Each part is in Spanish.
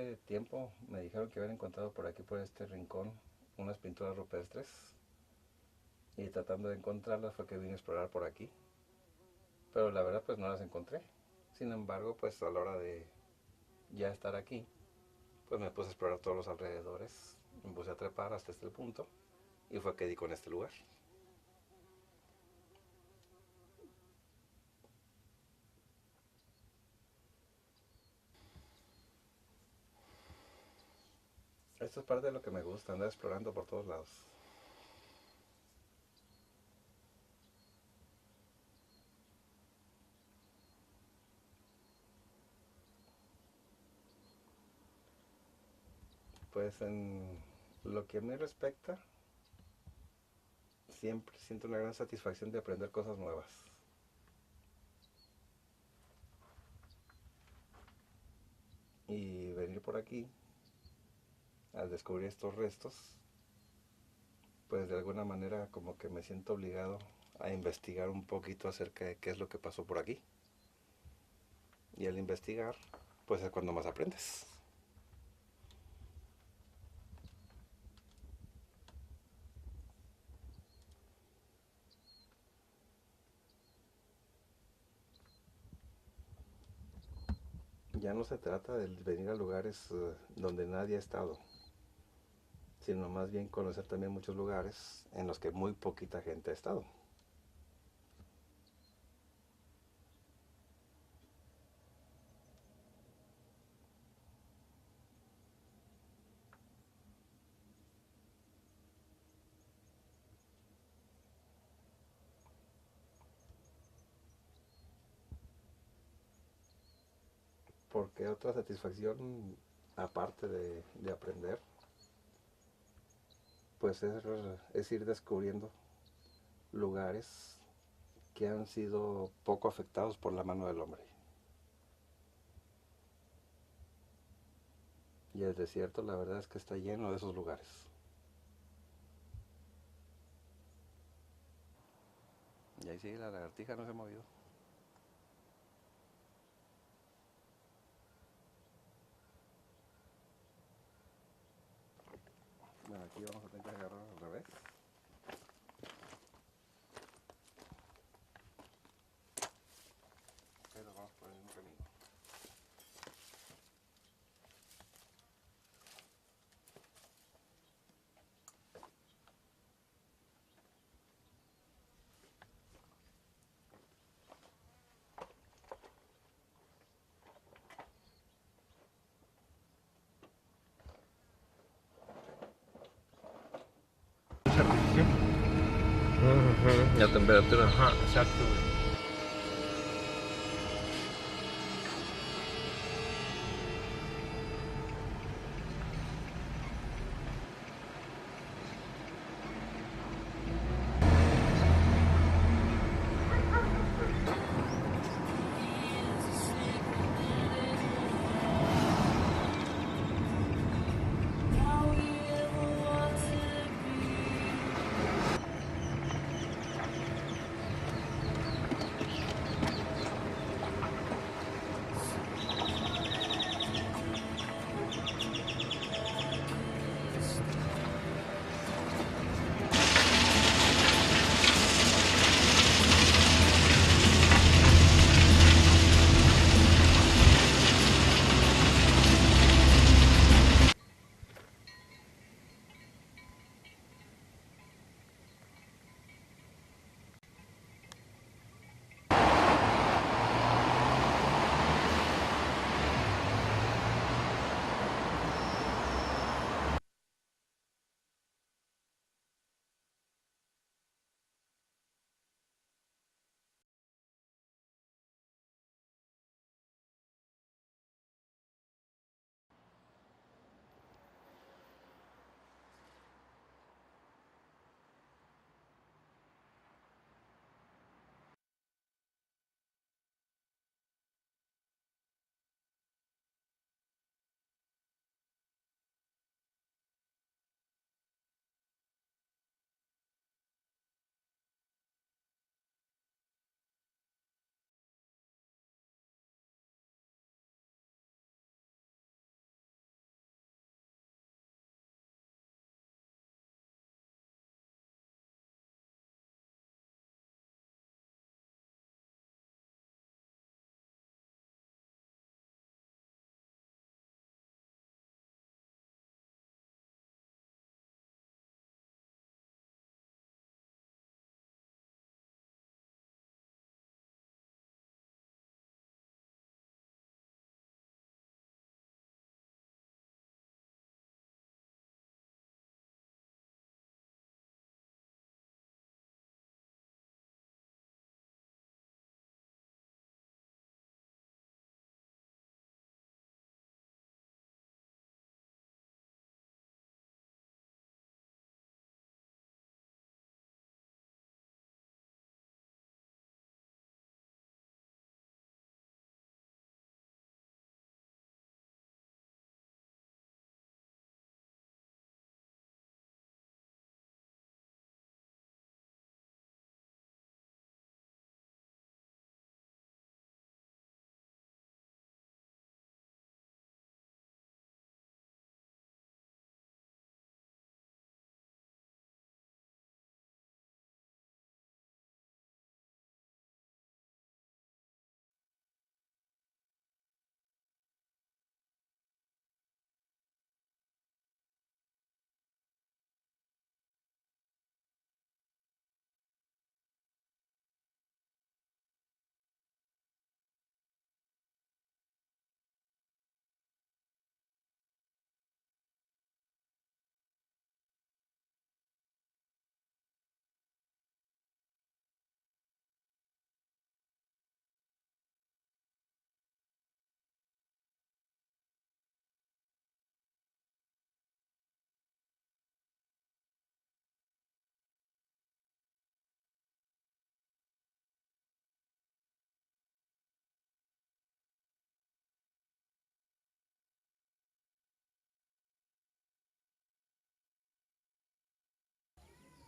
hace tiempo me dijeron que habían encontrado por aquí, por este rincón, unas pinturas rupestres. Y tratando de encontrarlas fue que vine a explorar por aquí. Pero la verdad pues no las encontré. Sin embargo, pues a la hora de ya estar aquí, pues me puse a explorar todos los alrededores. Me puse a trepar hasta este punto. Y fue que di con este lugar. Esto es parte de lo que me gusta, andar explorando por todos lados. Pues en lo que a mí respecta, siempre siento una gran satisfacción de aprender cosas nuevas. Y venir por aquí, al descubrir estos restos, pues de alguna manera como que me siento obligado a investigar un poquito acerca de qué es lo que pasó por aquí. Y al investigar, pues es cuando más aprendes. Ya no se trata de venir a lugares donde nadie ha estado, sino más bien conocer también muchos lugares en los que muy poquita gente ha estado. Porque otra satisfacción, aparte de aprender, pues es ir descubriendo lugares que han sido poco afectados por la mano del hombre. Y el desierto la verdad es que está lleno de esos lugares. Y ahí sigue la lagartija, no se ha movido. Bueno, aquí vamos a tener que agarrar al revés. Pero vamos por el mismo camino. Ujú. La temperatura. Ajá, exacto, güey.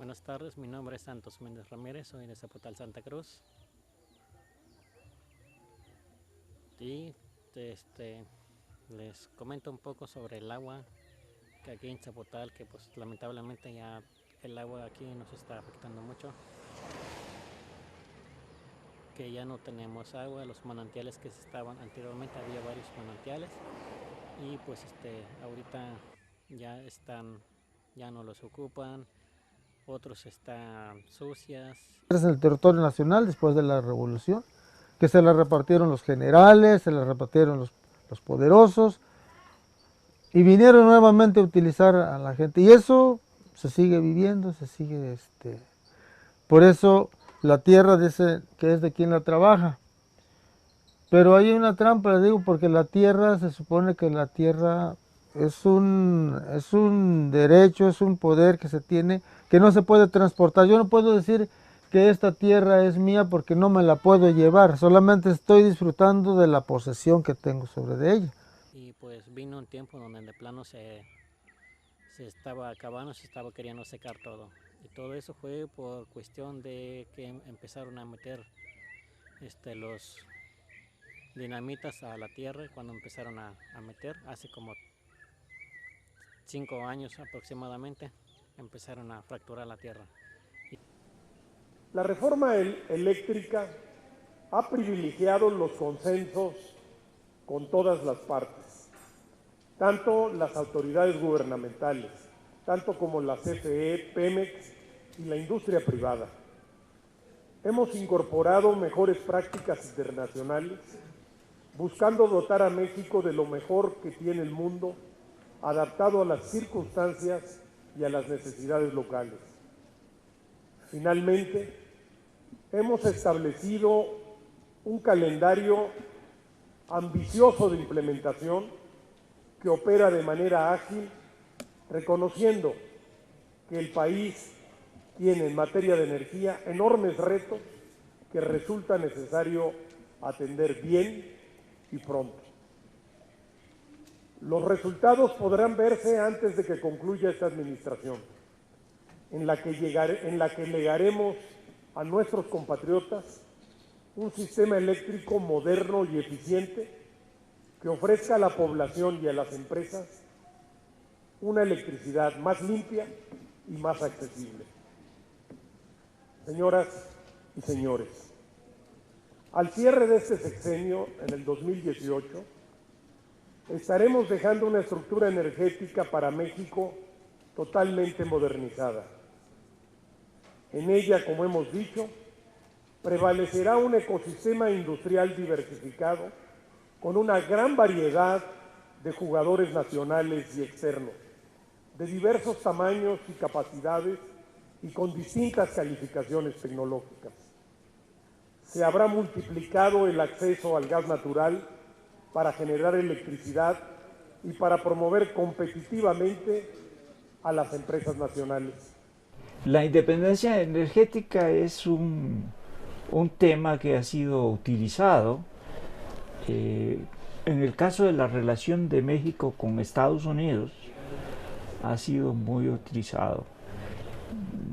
Buenas tardes, mi nombre es Santos Méndez Ramírez, soy de Zapotal, Santa Cruz. Y les comento un poco sobre el agua, que aquí en Zapotal, que pues lamentablemente ya el agua aquí nos está afectando mucho, que ya no tenemos agua, los manantiales que se estaban anteriormente, había varios manantiales y pues ahorita ya no los ocupan, otros están sucias. En el territorio nacional después de la revolución, que se la repartieron los generales, se la repartieron los poderosos y vinieron nuevamente a utilizar a la gente. Y eso se sigue viviendo, se sigue, por eso la tierra dice que es de quien la trabaja. Pero hay una trampa, les digo, porque la tierra, se supone que la tierra es un derecho, es un poder que se tiene, que no se puede transportar. Yo no puedo decir que esta tierra es mía porque no me la puedo llevar, solamente estoy disfrutando de la posesión que tengo sobre ella. Y pues vino un tiempo donde de plano se estaba acabando, se estaba queriendo secar todo. Y todo eso fue por cuestión de que empezaron a meter los dinamitas a la tierra. Cuando empezaron a meter, hace como 5 años aproximadamente, empezaron a fracturar la tierra. La reforma eléctrica ha privilegiado los consensos con todas las partes, tanto las autoridades gubernamentales, tanto como la CFE, Pemex y la industria privada. Hemos incorporado mejores prácticas internacionales, buscando dotar a México de lo mejor que tiene el mundo, adaptado a las circunstancias y a las necesidades locales. Finalmente, hemos establecido un calendario ambicioso de implementación que opera de manera ágil, reconociendo que el país tiene en materia de energía enormes retos que resulta necesario atender bien y pronto. Los resultados podrán verse antes de que concluya esta administración, en la que legaremos a nuestros compatriotas un sistema eléctrico moderno y eficiente que ofrezca a la población y a las empresas una electricidad más limpia y más accesible. Señoras y señores, al cierre de este sexenio, en el 2018, estaremos dejando una estructura energética para México totalmente modernizada. En ella, como hemos dicho, prevalecerá un ecosistema industrial diversificado con una gran variedad de jugadores nacionales y externos, de diversos tamaños y capacidades y con distintas calificaciones tecnológicas. Se habrá multiplicado el acceso al gas natural para generar electricidad y para promover competitivamente a las empresas nacionales. La independencia energética es un tema que ha sido utilizado en el caso de la relación de México con Estados Unidos, ha sido muy utilizado.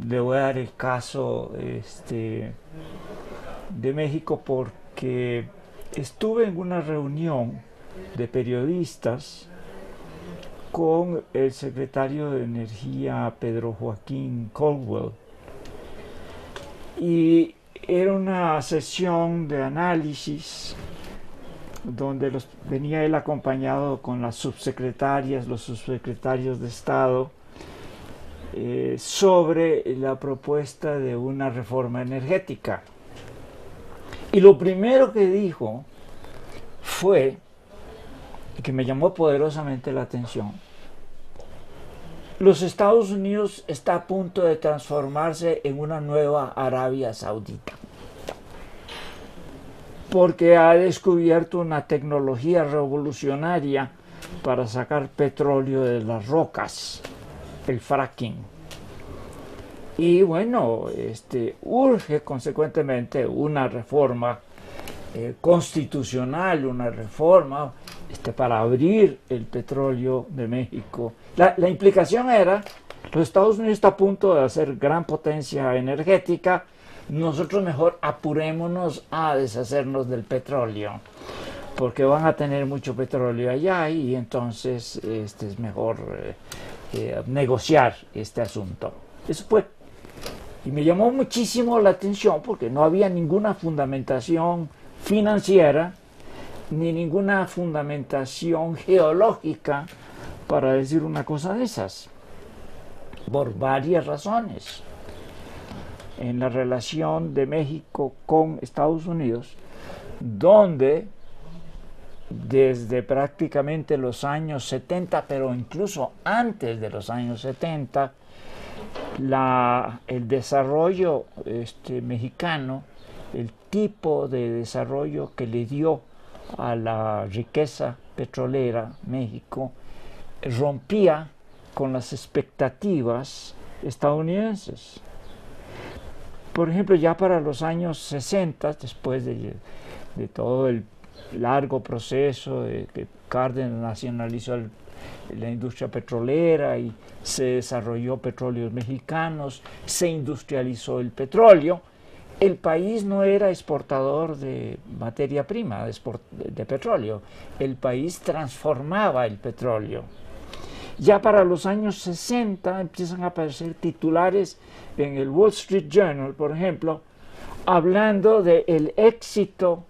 Le voy a dar el caso de México porque estuve en una reunión de periodistas con el secretario de Energía, Pedro Joaquín Caldwell, y era una sesión de análisis donde venía él acompañado con las subsecretarias, los subsecretarios de Estado, sobre la propuesta de una reforma energética. Y lo primero que dijo fue, que me llamó poderosamente la atención: los Estados Unidos está a punto de transformarse en una nueva Arabia Saudita, porque ha descubierto una tecnología revolucionaria para sacar petróleo de las rocas, el fracking. Y bueno, urge consecuentemente una reforma constitucional, una reforma para abrir el petróleo de México. La implicación era Los Estados Unidos está a punto de hacer gran potencia energética, nosotros mejor apurémonos a deshacernos del petróleo, porque van a tener mucho petróleo allá y entonces es mejor negociar este asunto. Eso fue. Y me llamó muchísimo la atención porque no había ninguna fundamentación financiera ni ninguna fundamentación geológica para decir una cosa de esas, por varias razones. En la relación de México con Estados Unidos, donde desde prácticamente los años 70, pero incluso antes de los años 70, el desarrollo mexicano, el tipo de desarrollo que le dio a la riqueza petrolera México, rompía con las expectativas estadounidenses. Por ejemplo, ya para los años 60, después de todo el largo proceso de que Cárdenas nacionalizó la industria petrolera y se desarrolló petróleos mexicanos, se industrializó el petróleo, el país no era exportador de materia prima, de petróleo, el país transformaba el petróleo. Ya para los años 60 empiezan a aparecer titulares en el Wall Street Journal, por ejemplo, hablando del éxito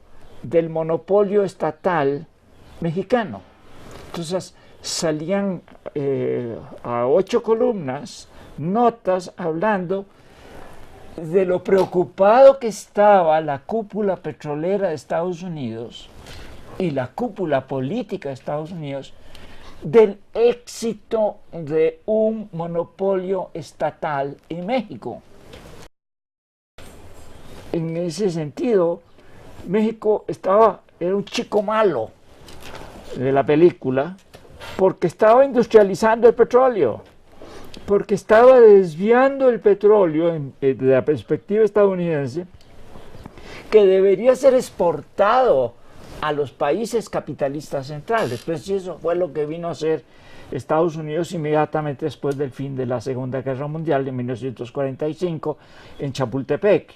del monopolio estatal mexicano. Entonces salían a 8 columnas notas hablando de lo preocupado que estaba la cúpula petrolera de Estados Unidos y la cúpula política de Estados Unidos del éxito de un monopolio estatal en México. En ese sentido, México era un chico malo de la película porque estaba industrializando el petróleo, porque estaba desviando el petróleo desde la perspectiva estadounidense, que debería ser exportado a los países capitalistas centrales. Pues eso fue lo que vino a hacer Estados Unidos inmediatamente después del fin de la Segunda Guerra Mundial, en 1945, en Chapultepec,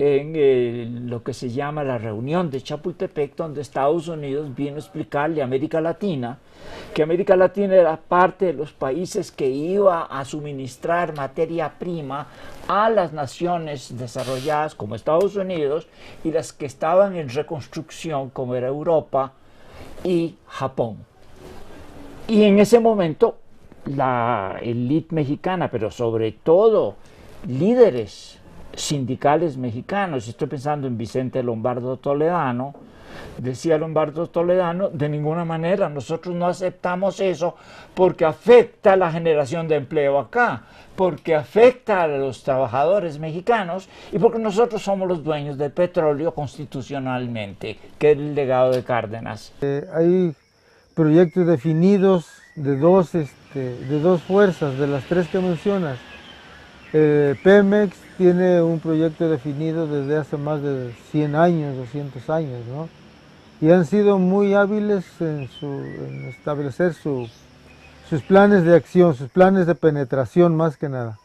en lo que se llama la reunión de Chapultepec, donde Estados Unidos vino a explicarle a América Latina que América Latina era parte de los países que iba a suministrar materia prima a las naciones desarrolladas como Estados Unidos y las que estaban en reconstrucción como era Europa y Japón. Y en ese momento la élite mexicana, pero sobre todo líderes sindicales mexicanos, estoy pensando en Vicente Lombardo Toledano, decía Lombardo Toledano, de ninguna manera, nosotros no aceptamos eso porque afecta a la generación de empleo acá, porque afecta a los trabajadores mexicanos y porque nosotros somos los dueños del petróleo constitucionalmente, que es el legado de Cárdenas. Hay proyectos definidos de dos fuerzas, de las tres que mencionas. Pemex tiene un proyecto definido desde hace más de 100 años, 200 años, ¿no? Y han sido muy hábiles en establecer sus planes de acción, sus planes de penetración más que nada.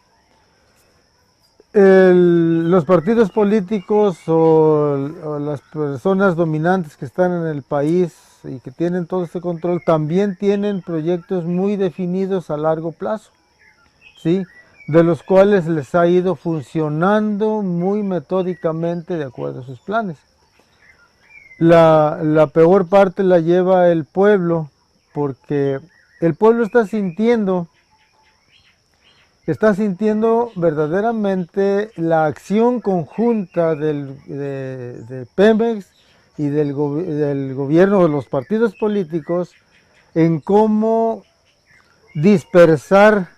Los partidos políticos o las personas dominantes que están en el país y que tienen todo este control también tienen proyectos muy definidos a largo plazo, ¿sí? De los cuales les ha ido funcionando muy metódicamente de acuerdo a sus planes. La peor parte la lleva el pueblo, porque el pueblo está sintiendo verdaderamente la acción conjunta de Pemex y del gobierno de los partidos políticos en cómo dispersar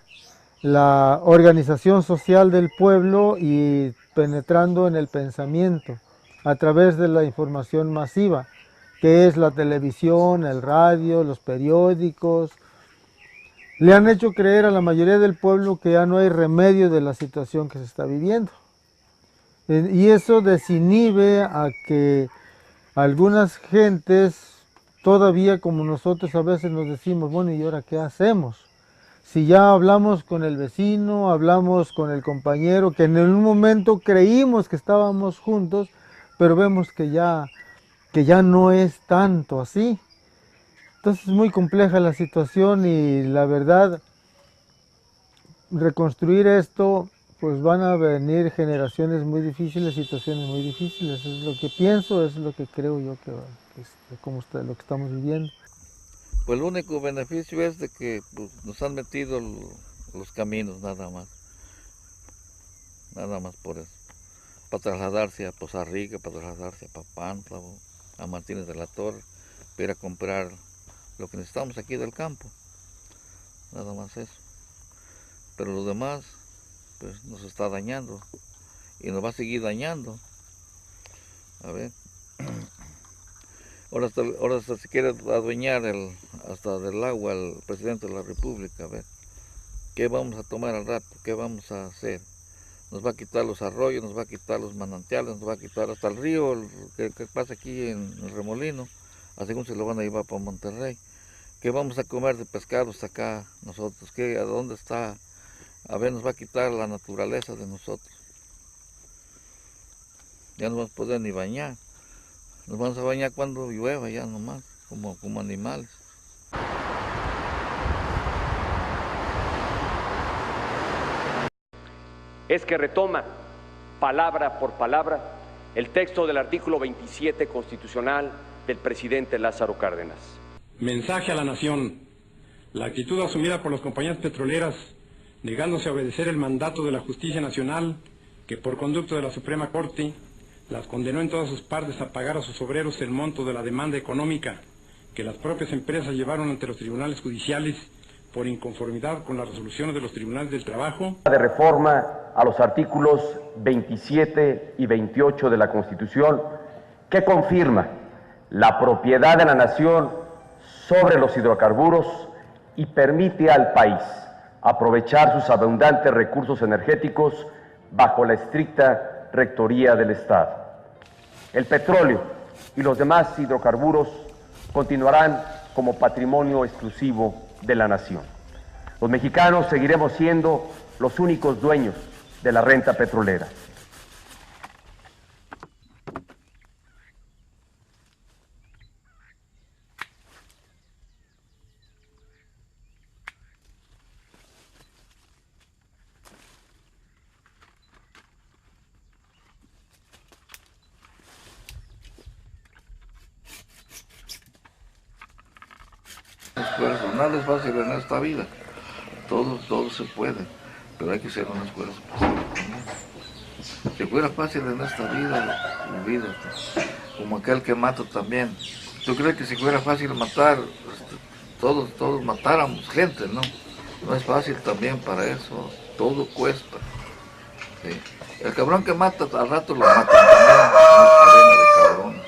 la organización social del pueblo y penetrando en el pensamiento a través de la información masiva, que es la televisión, el radio, los periódicos. Le han hecho creer a la mayoría del pueblo que ya no hay remedio de la situación que se está viviendo. Y eso desinhibe a que algunas gentes, todavía como nosotros a veces nos decimos, bueno, ¿y ahora qué hacemos? si ya hablamos con el vecino, hablamos con el compañero, que en un momento creímos que estábamos juntos, pero vemos que ya no es tanto así. Entonces es muy compleja la situación y la verdad, reconstruir esto, pues van a venir generaciones muy difíciles, situaciones muy difíciles. Es lo que pienso, es lo que creo yo que es como lo que estamos viviendo. Pues el único beneficio es de que pues, nos han metido los caminos, nada más por eso. Para trasladarse a Poza Rica, para trasladarse a Papantla, a Martínez de la Torre, para ir a comprar lo que necesitamos aquí del campo, nada más eso. Pero lo demás, pues nos está dañando y nos va a seguir dañando. A ver, ahora hasta se quiere adueñar hasta del agua el presidente de la República. A ver, ¿qué vamos a tomar al rato? ¿Qué vamos a hacer? Nos va a quitar los arroyos, nos va a quitar los manantiales, nos va a quitar hasta el río que pasa aquí en el Remolino, así como se lo van a llevar para Monterrey. ¿Qué vamos a comer de pescados acá nosotros? ¿A dónde está? A ver, nos va a quitar la naturaleza de nosotros. Ya no vamos a poder ni bañar. Nos vamos a bañar cuando llueva ya nomás, como animales. Es que retoma palabra por palabra el texto del artículo 27 constitucional del presidente Lázaro Cárdenas. Mensaje a la nación. La actitud asumida por las compañías petroleras, negándose a obedecer el mandato de la Justicia Nacional, que por conducto de la Suprema Corte las condenó en todas sus partes a pagar a sus obreros el monto de la demanda económica que las propias empresas llevaron ante los tribunales judiciales por inconformidad con las resoluciones de los tribunales del trabajo. De reforma a los artículos 27 y 28 de la Constitución, que confirma la propiedad de la nación sobre los hidrocarburos y permite al país aprovechar sus abundantes recursos energéticos bajo la estricta rectoría del Estado. El petróleo y los demás hidrocarburos continuarán como patrimonio exclusivo de la nación. Los mexicanos seguiremos siendo los únicos dueños de la renta petrolera. Esfuerzo, nada es fácil en esta vida, todo se puede, pero hay que hacer un esfuerzo. Si fuera fácil en esta vida, olvídate, como aquel que mata también. ¿Tú crees que si fuera fácil matar, todos matáramos gente, no? No es fácil también para eso, todo cuesta. ¿Sí? El cabrón que mata, al rato lo matan también, una cadena de cabrones.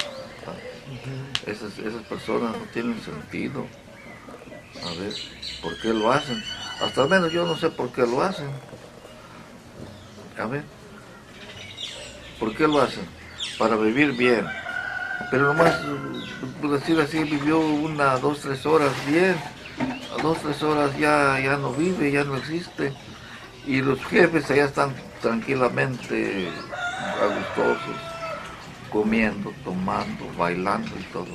Esas personas no tienen sentido. A ver, ¿por qué lo hacen? Hasta al menos yo no sé por qué lo hacen. A ver, ¿por qué lo hacen? Para vivir bien. Pero nomás, por decir así, vivió 1, 2, 3 horas bien. A 2, 3 horas ya no vive, ya no existe. Y los jefes allá están tranquilamente gustosos, comiendo, tomando, bailando y todo.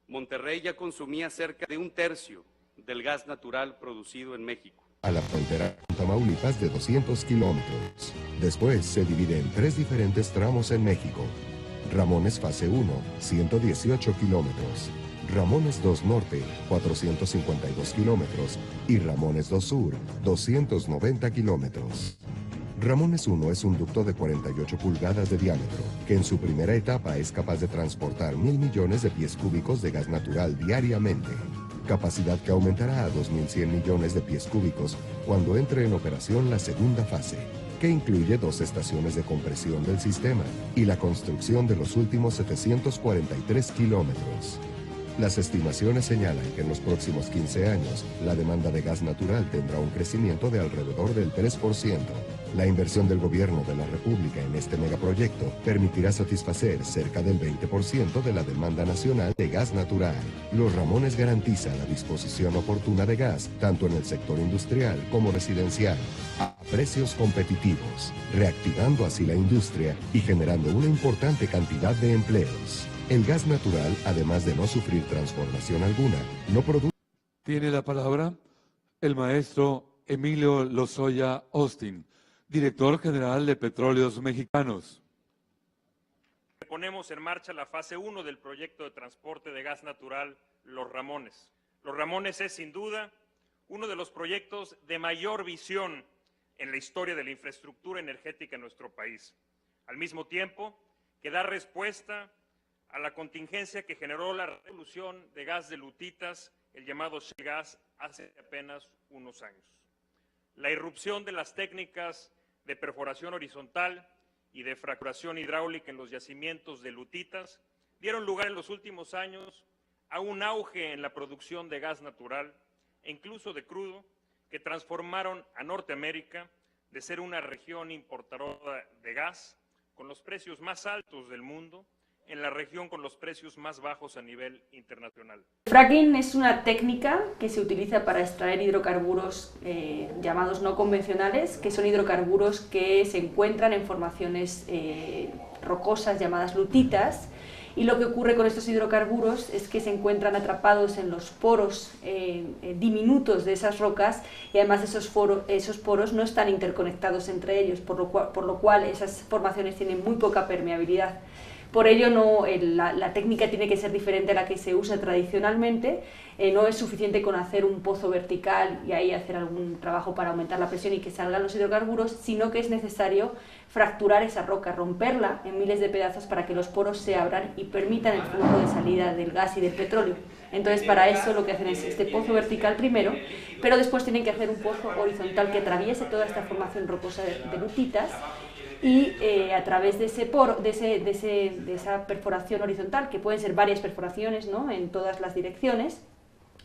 Monterrey ya consumía cerca de 1/3 del gas natural producido en México. A la frontera con Tamaulipas de 200 kilómetros. Después se divide en 3 diferentes tramos en México. Ramones Fase 1, 118 kilómetros. Ramones 2 Norte, 452 kilómetros. Y Ramones 2 Sur, 290 kilómetros. Ramones 1 es un ducto de 48 pulgadas de diámetro, que en su primera etapa es capaz de transportar 1.000 millones de pies cúbicos de gas natural diariamente, capacidad que aumentará a 2.100 millones de pies cúbicos cuando entre en operación la segunda fase, que incluye 2 estaciones de compresión del sistema y la construcción de los últimos 743 kilómetros. Las estimaciones señalan que en los próximos 15 años, la demanda de gas natural tendrá un crecimiento de alrededor del 3%. La inversión del gobierno de la República en este megaproyecto permitirá satisfacer cerca del 20% de la demanda nacional de gas natural. Los Ramones garantiza la disposición oportuna de gas, tanto en el sector industrial como residencial, a precios competitivos, reactivando así la industria y generando una importante cantidad de empleos. El gas natural, además de no sufrir transformación alguna, no produce... Tiene la palabra el maestro Emilio Lozoya Austin, director general de Petróleos Mexicanos. Ponemos en marcha la fase 1 del proyecto de transporte de gas natural Los Ramones. Los Ramones es sin duda uno de los proyectos de mayor visión en la historia de la infraestructura energética en nuestro país, al mismo tiempo que da respuesta a la contingencia que generó la revolución de gas de lutitas, el llamado shale gas, hace apenas unos años. La irrupción de las técnicas de perforación horizontal y de fracturación hidráulica en los yacimientos de lutitas dieron lugar en los últimos años a un auge en la producción de gas natural e incluso de crudo que transformaron a Norteamérica de ser una región importadora de gas con los precios más altos del mundo en la región con los precios más bajos a nivel internacional. El fracking es una técnica que se utiliza para extraer hidrocarburos llamados no convencionales, que son hidrocarburos que se encuentran en formaciones rocosas llamadas lutitas, y lo que ocurre con estos hidrocarburos es que se encuentran atrapados en los poros diminutos de esas rocas, y además esos poros no están interconectados entre ellos, por lo cual esas formaciones tienen muy poca permeabilidad. Por ello la técnica tiene que ser diferente a la que se usa tradicionalmente. No es suficiente con hacer un pozo vertical y ahí hacer algún trabajo para aumentar la presión y que salgan los hidrocarburos, sino que es necesario fracturar esa roca, romperla en miles de pedazos para que los poros se abran y permitan el flujo de salida del gas y del petróleo. Entonces, para eso lo que hacen es este pozo vertical primero, pero después tienen que hacer un pozo horizontal que atraviese toda esta formación rocosa de lutitas, y a través de ese poro, de esa perforación horizontal, que pueden ser varias perforaciones, ¿no?, en todas las direcciones,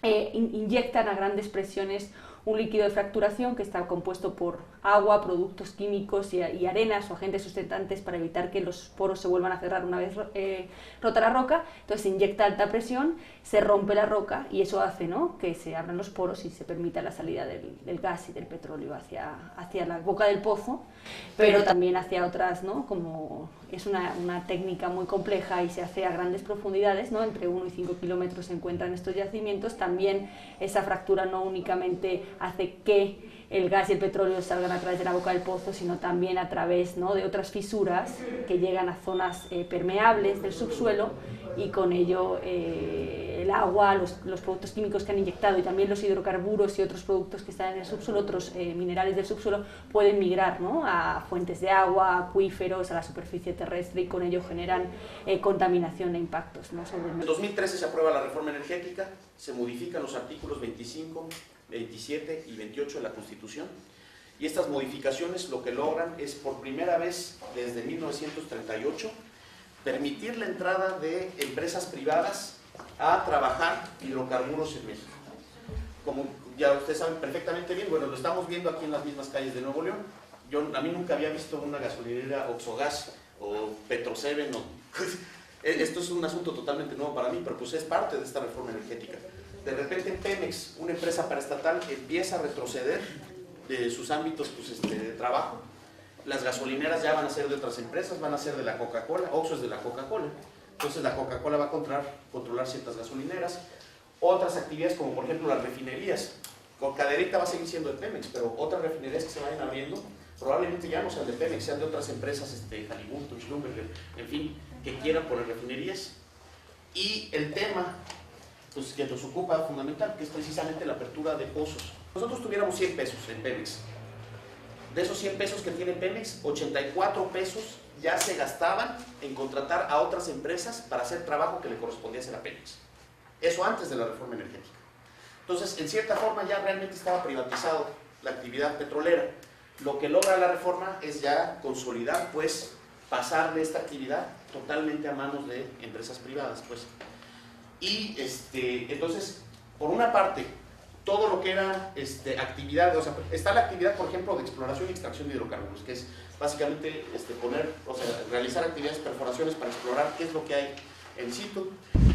inyectan a grandes presiones un líquido de fracturación que está compuesto por agua, productos químicos y arenas o agentes sustentantes para evitar que los poros se vuelvan a cerrar una vez rota la roca. Entonces se inyecta alta presión, se rompe la roca y eso hace, ¿no?, que se abran los poros y se permita la salida del gas y del petróleo hacia la boca del pozo, pero también hacia otras, ¿no?, como es una técnica muy compleja y se hace a grandes profundidades, ¿no?, entre 1 y 5 kilómetros se encuentran estos yacimientos. También esa fractura no únicamente hace que el gas y el petróleo salgan a través de la boca del pozo, sino también a través, ¿no?, de otras fisuras que llegan a zonas permeables del subsuelo, y con ello el agua, los productos químicos que han inyectado y también los hidrocarburos y otros productos que están en el subsuelo, otros minerales del subsuelo, pueden migrar, ¿no?, a fuentes de agua, acuíferos, a la superficie terrestre, y con ello generan contaminación e impactos, ¿no?, sobre el medio. En 2013 se aprueba la reforma energética, se modifican los artículos 25, 27 y 28 de la Constitución, y estas modificaciones lo que logran es, por primera vez desde 1938, permitir la entrada de empresas privadas a trabajar hidrocarburos en México. Como ya ustedes saben perfectamente bien, bueno, lo estamos viendo aquí en las mismas calles de Nuevo León. A mí nunca había visto una gasolinera Oxogas o Petro-7, no. Esto es un asunto totalmente nuevo para mí, pero pues es parte de esta reforma energética. De repente Pemex, una empresa paraestatal, empieza a retroceder de sus ámbitos de trabajo. Las gasolineras ya van a ser de otras empresas, van a ser de la Coca-Cola. Oxxo es de la Coca-Cola, entonces la Coca-Cola va a controlar ciertas gasolineras. Otras actividades, como por ejemplo las refinerías, Cadereyta va a seguir siendo de Pemex, pero otras refinerías que se vayan abriendo probablemente ya no sean de Pemex, sean de otras empresas, Halliburton, Schlumberger, en fin, que quieran poner refinerías. Y el tema pues, que nos ocupa fundamental, que es precisamente la apertura de pozos. Nosotros tuviéramos 100 pesos en Pemex. De esos 100 pesos que tiene Pemex, 84 pesos ya se gastaban en contratar a otras empresas para hacer trabajo que le correspondía hacer a Pemex. Eso antes de la reforma energética. Entonces, en cierta forma ya realmente estaba privatizado la actividad petrolera. Lo que logra la reforma es ya consolidar, pues, pasar de esta actividad totalmente a manos de empresas privadas, pues. Y entonces, por una parte, todo lo que era actividad, o sea, está la actividad, por ejemplo, de exploración y extracción de hidrocarburos, que es básicamente realizar actividades, perforaciones para explorar qué es lo que hay en situ.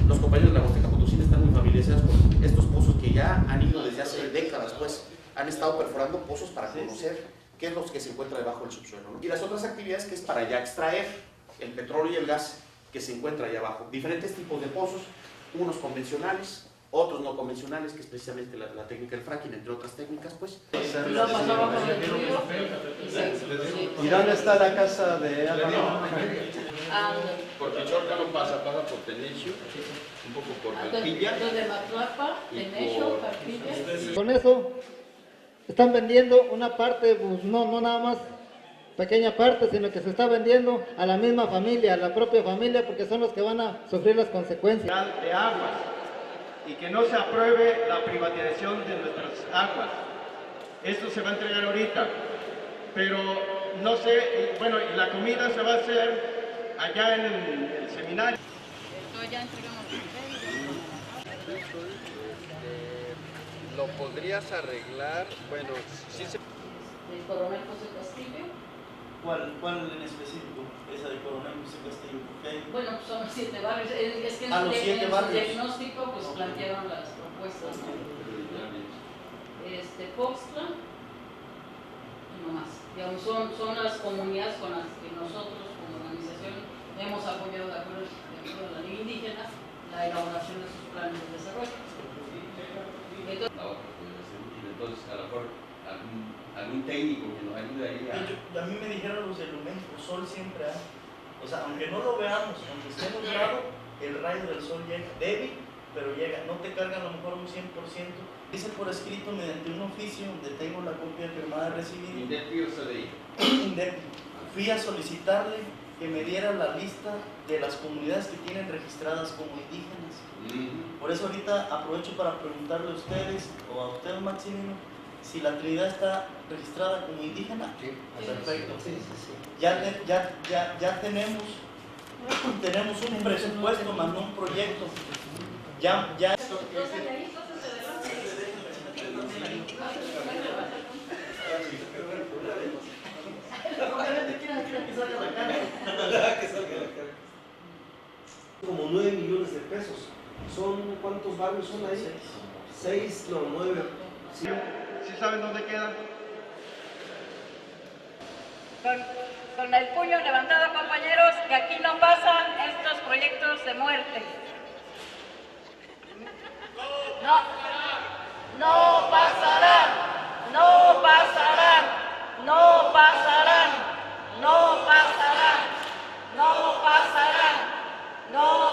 Los compañeros de la Huasteca Potosina están muy familiarizados con estos pozos que ya han ido desde hace décadas, pues, han estado perforando pozos para conocer qué es lo que se encuentra debajo del subsuelo, ¿no? Y las otras actividades que es para ya extraer el petróleo y el gas que se encuentra allá abajo. Diferentes tipos de pozos, unos convencionales, otros no convencionales, que es precisamente la técnica del fracking, entre otras técnicas, pues. ¿Y dónde está la casa de Álvaro? Por Pichorca no pasa por Tenecio, un poco por Carpilla. Donde Matlapa, Tenecio, Carpilla. Con eso están vendiendo una parte, pues no nada más pequeña parte, sino que se está vendiendo a la misma familia, a la propia familia, porque son los que van a sufrir las consecuencias. De aguas, y que no se apruebe la privatización de nuestras aguas. Esto se va a entregar ahorita, pero no sé, bueno, y la comida se va a hacer allá en el seminario. Ya entregamos ¿Lo podrías arreglar? Bueno, sí se... ¿El Coronel José Castillo? ¿Cuál en específico? Esa de Coronel José Castillo. Bueno, pues son los 7 barrios. Es que los 7 en barrios. su diagnóstico pues plantearon las propuestas, ¿no? Foxtla y no más. Digamos, son las comunidades con las que nosotros como organización hemos apoyado de acuerdo a la ley indígena la elaboración de sus planes de desarrollo. Entonces, a lo mejor algún técnico que nos ayude ahí a mí me dijeron los del sol siempre hay. O sea, aunque no lo veamos, aunque esté nublado, el rayo del sol llega, débil, pero llega. No te carga a lo mejor un 100%. Dice por escrito mediante un oficio donde tengo la copia firmada recibida. ¿Indepi o CDI? Indepi. Fui a solicitarle que me diera la lista de las comunidades que tienen registradas como indígenas. Por eso ahorita aprovecho para preguntarle a ustedes, o a usted, Maximino, si la Trinidad está registrada como indígena. Sí. Perfecto. Ya tenemos un presupuesto, más no un proyecto. Ya. Como 9 millones de pesos. ¿Cuántos barrios son ahí? 6, no, 9. ¿Sí saben dónde quedan? Con el puño levantado, compañeros, que aquí no pasan estos proyectos de muerte. No pasarán, no pasarán, no pasarán, no pasarán, no pasarán, no pasarán, no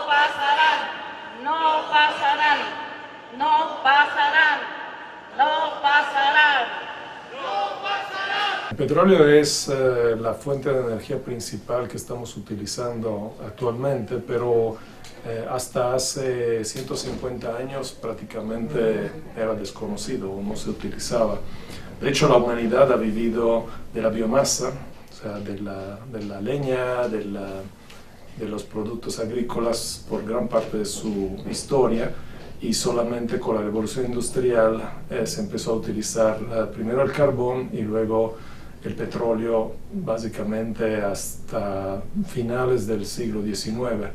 pasarán, no pasarán, no pasarán, no pasarán. El petróleo es la fuente de energía principal que estamos utilizando actualmente, pero hasta hace 150 años prácticamente era desconocido o no se utilizaba. De hecho, la humanidad ha vivido de la biomasa, o sea, de la leña, de los productos agrícolas por gran parte de su historia, y solamente con la revolución industrial se empezó a utilizar primero el carbón y luego el petróleo, básicamente hasta finales del siglo XIX.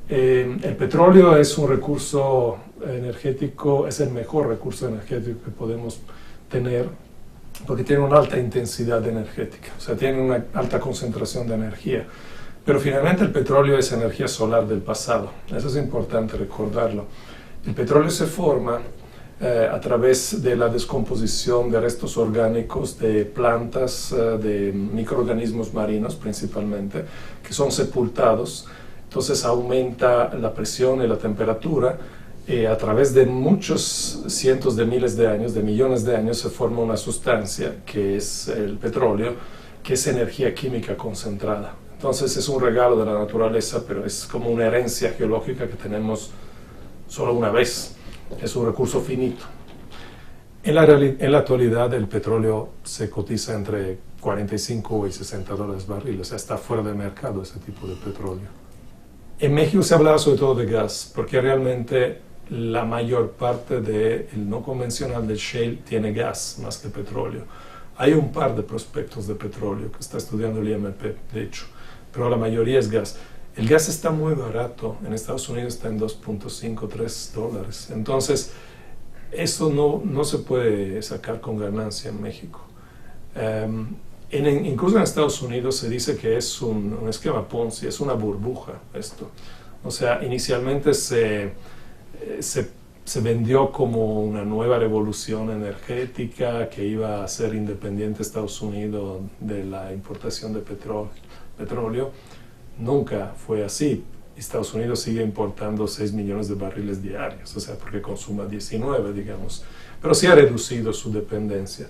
El petróleo es un recurso energético, es el mejor recurso energético que podemos tener, porque tiene una alta intensidad energética, o sea, tiene una alta concentración de energía. Pero finalmente el petróleo es energía solar del pasado, eso es importante recordarlo. El petróleo se forma a través de la descomposición de restos orgánicos de plantas, de microorganismos marinos principalmente, que son sepultados. Entonces aumenta la presión y la temperatura, y a través de muchos cientos de miles de años, de millones de años, se forma una sustancia que es el petróleo, que es energía química concentrada. Entonces es un regalo de la naturaleza, pero es como una herencia geológica que tenemos solo una vez. Es un recurso finito. En la actualidad el petróleo se cotiza entre 45 y 60 dólares barril, o sea, está fuera de mercado ese tipo de petróleo. En México se hablaba sobre todo de gas, porque realmente la mayor parte del no convencional del shale tiene gas más que petróleo. Hay un par de prospectos de petróleo que está estudiando el IMP, de hecho, pero la mayoría es gas. El gas está muy barato, en Estados Unidos está en 2.5, 3 dólares. Entonces, eso no se puede sacar con ganancia en México. Incluso en Estados Unidos se dice que es un esquema Ponzi, es una burbuja esto. O sea, inicialmente se vendió como una nueva revolución energética que iba a hacer independiente Estados Unidos de la importación de petróleo. Nunca fue así. Estados Unidos sigue importando 6 millones de barriles diarios, o sea, porque consuma 19, digamos. Pero sí ha reducido su dependencia.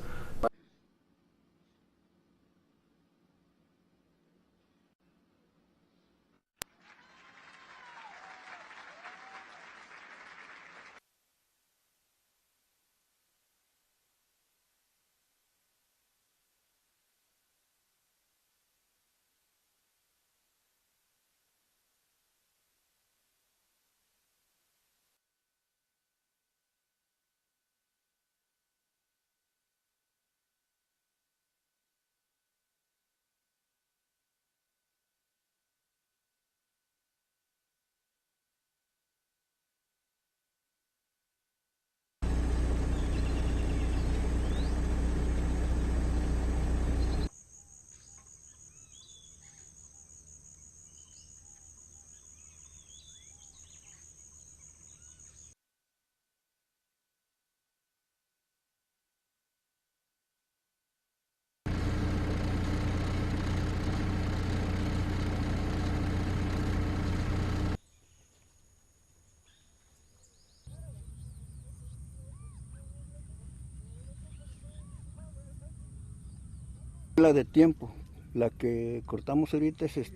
La de tiempo, la que cortamos ahorita es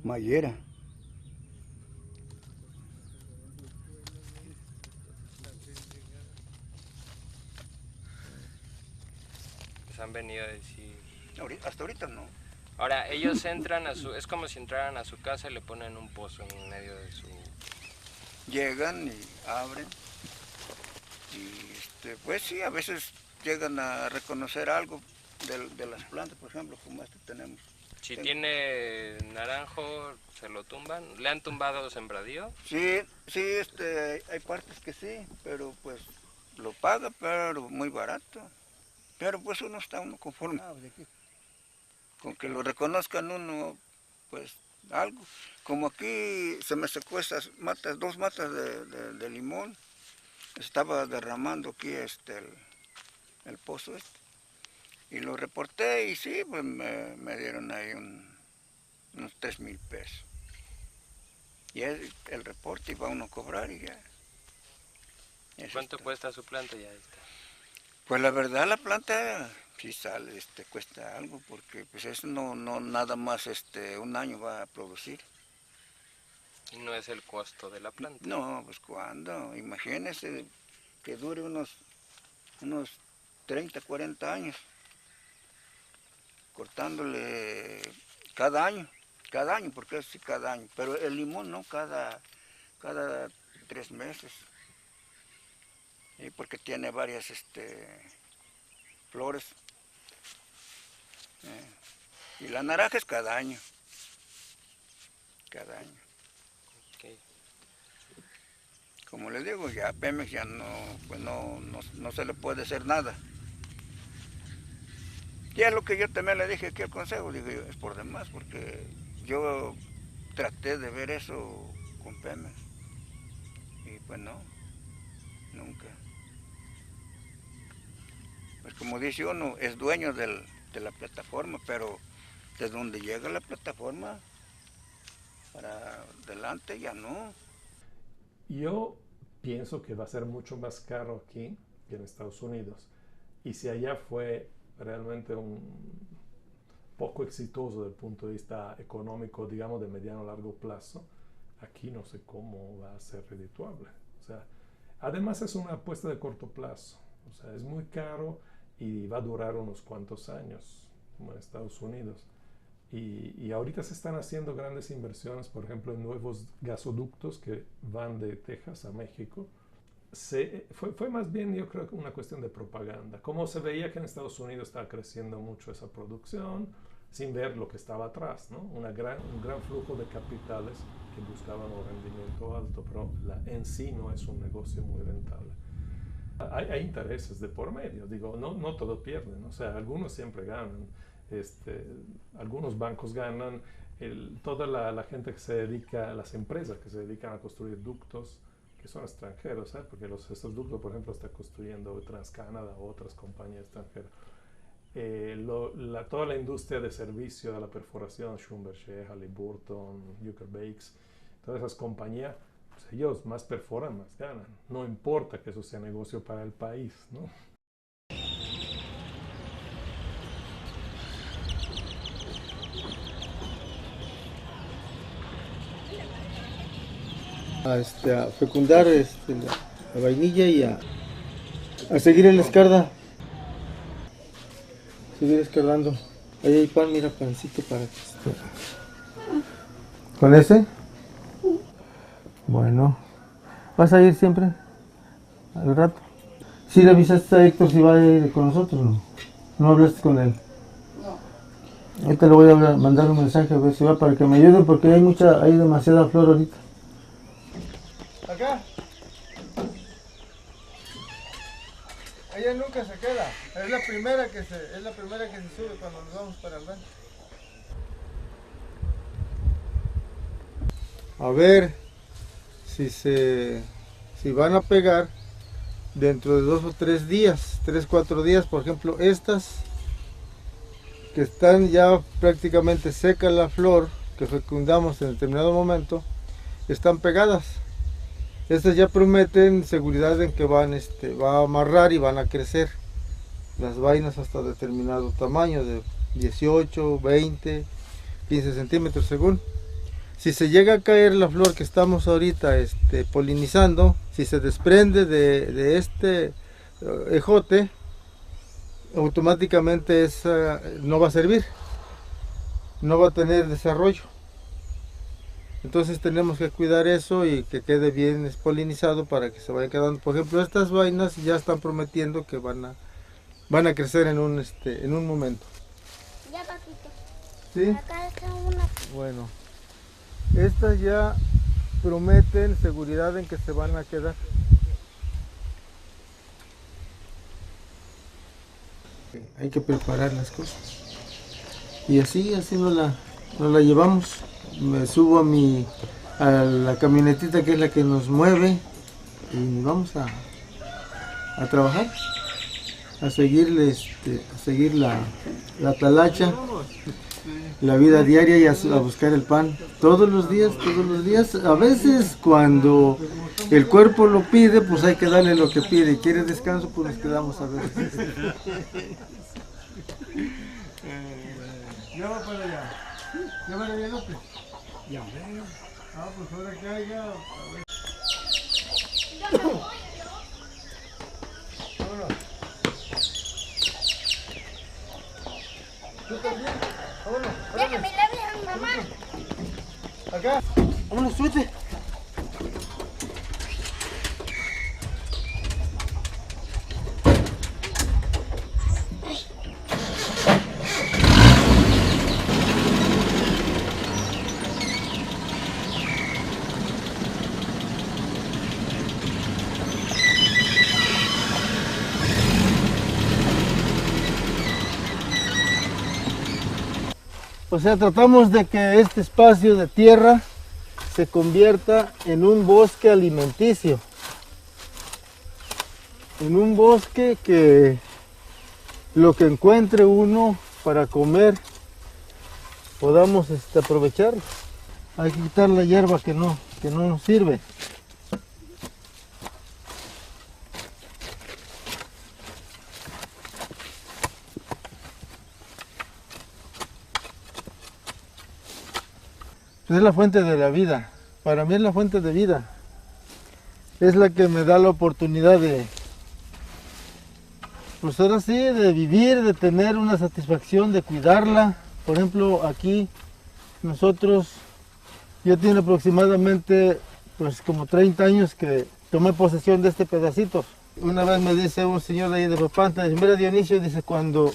mallera. Les han venido a decir... Hasta ahorita no. Ahora, ellos entran a su... Es como si entraran a su casa y le ponen un pozo en medio de su... Llegan y abren. Y pues sí, a veces llegan a reconocer algo de las plantas, por ejemplo, como tenemos. Si tiene naranjo, ¿se lo tumban? ¿Le han tumbado sembradío? Sí, hay partes que sí, pero pues lo paga, pero muy barato. Pero pues uno conforme. Con que lo reconozcan uno, pues algo. Como aquí se me secó esas matas, 2 matas de limón. Estaba derramando aquí el pozo Y lo reporté y sí, pues me dieron ahí unos 3,000 pesos. Y el reporte iba uno a cobrar y ya. ¿Cuánto cuesta su planta ya esta? Pues la verdad la planta sí sale, cuesta algo porque pues eso no nada más un año va a producir. ¿Y no es el costo de la planta? No, pues cuando, imagínese que dure unos 30, 40 años. Cortándole cada año, porque sí cada año, pero el limón no, cada 3 meses, porque tiene varias flores, y la naranja es cada año, Okay. Como les digo, ya Pemex ya no se le puede hacer nada. Y es lo que yo también le dije aquí al consejo, digo yo, es por demás, porque yo traté de ver eso con Pemex. Y pues no, nunca. Pues como dice uno, es dueño de la plataforma, pero de donde llega la plataforma para adelante ya no. Yo pienso que va a ser mucho más caro aquí que en Estados Unidos. Y si allá fue realmente un poco exitoso desde el punto de vista económico, digamos de mediano a largo plazo, aquí no sé cómo va a ser redituable. O sea, además es una apuesta de corto plazo, o sea, es muy caro y va a durar unos cuantos años, como en Estados Unidos. Y ahorita se están haciendo grandes inversiones, por ejemplo, en nuevos gasoductos que van de Texas a México, fue más bien, yo creo, una cuestión de propaganda. Como se veía que en Estados Unidos estaba creciendo mucho esa producción, sin ver lo que estaba atrás, ¿no? Un gran flujo de capitales que buscaban un rendimiento alto, pero en sí no es un negocio muy rentable. Hay intereses de por medio, digo, no todos pierden, o sea, algunos siempre ganan, algunos bancos ganan, toda la gente que se dedica, las empresas que se dedican a construir ductos, que son extranjeros, porque estos ductos, por ejemplo, está construyendo TransCanada o otras compañías extranjeras. Toda la industria de servicio de la perforación, Schlumberger, Halliburton, Euker Bakes, todas esas compañías, pues ellos más perforan, más ganan. No importa que eso sea negocio para el país, ¿no? A fecundar la vainilla y a seguir el escarda. Seguir escardando. Ahí hay pan, mira, pancito para que esté. ¿Con ese? Bueno. ¿Vas a ir siempre? ¿Al rato? ¿Sí le avisaste a Héctor si va a ir con nosotros? ¿No? ¿No hablaste con él? No. Ahorita le voy a mandar un mensaje a ver si va para que me ayude porque hay demasiada flor ahorita. Acá. Ella nunca se queda. Es la primera que se sube cuando nos vamos para el rancho. A ver si van a pegar dentro de 2 o 3 días, 3-4 días, por ejemplo, estas que están ya prácticamente seca la flor que fecundamos en determinado momento, están pegadas. Estas ya prometen seguridad en que va a amarrar y van a crecer las vainas hasta determinado tamaño de 18, 20, 15 centímetros según. Si se llega a caer la flor que estamos ahorita polinizando, si se desprende de este ejote, automáticamente esa no va a servir, no va a tener desarrollo. Entonces tenemos que cuidar eso y que quede bien polinizado para que se vaya quedando. Por ejemplo, estas vainas ya están prometiendo que van a crecer en un momento. Ya, papito. ¿Sí? Acá está una. Bueno, estas ya prometen seguridad en que se van a quedar. Hay que preparar las cosas. Y así nos la llevamos. Me subo a la camionetita que es la que nos mueve y vamos a trabajar, a seguir la talacha, la vida diaria y a buscar el pan todos los días. A veces cuando el cuerpo lo pide, pues hay que darle lo que pide, y quiere descanso, pues nos quedamos a veces. Ya va para allá. ¿Ya va allá, López? Ya veo. Pues ahora que haya, a ver. Vámonos. ¿Tú también? Vámonos. Déjame la ver a mi mamá. Acá. Vámonos, súbete. O sea, tratamos de que este espacio de tierra se convierta en un bosque alimenticio. En un bosque que lo que encuentre uno para comer podamos aprovecharlo. Hay que quitar la hierba que no nos sirve. Es la fuente de la vida. Para mí es la fuente de vida. Es la que me da la oportunidad pues ahora sí, de vivir, de tener una satisfacción, de cuidarla. Por ejemplo, aquí nosotros, yo tengo aproximadamente pues como 30 años que tomé posesión de este pedacito. Una vez me dice un señor de ahí de Papantla, dice, mira Dionisio, dice, cuando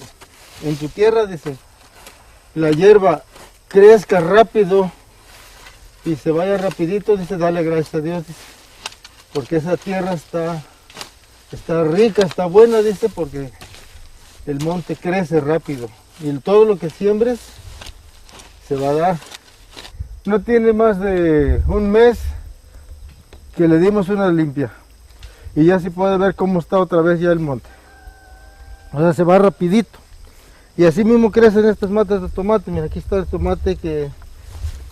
en tu tierra, dice, la hierba crezca rápido y se vaya rapidito, dice, dale gracias a Dios, dice, porque esa tierra está rica, está buena, dice, porque el monte crece rápido y todo lo que siembres se va a dar. No tiene más de un mes que le dimos una limpia y ya se puede ver cómo está otra vez ya el monte. O sea, se va rapidito. Y así mismo crecen estas matas de tomate. Mira, aquí está el tomate que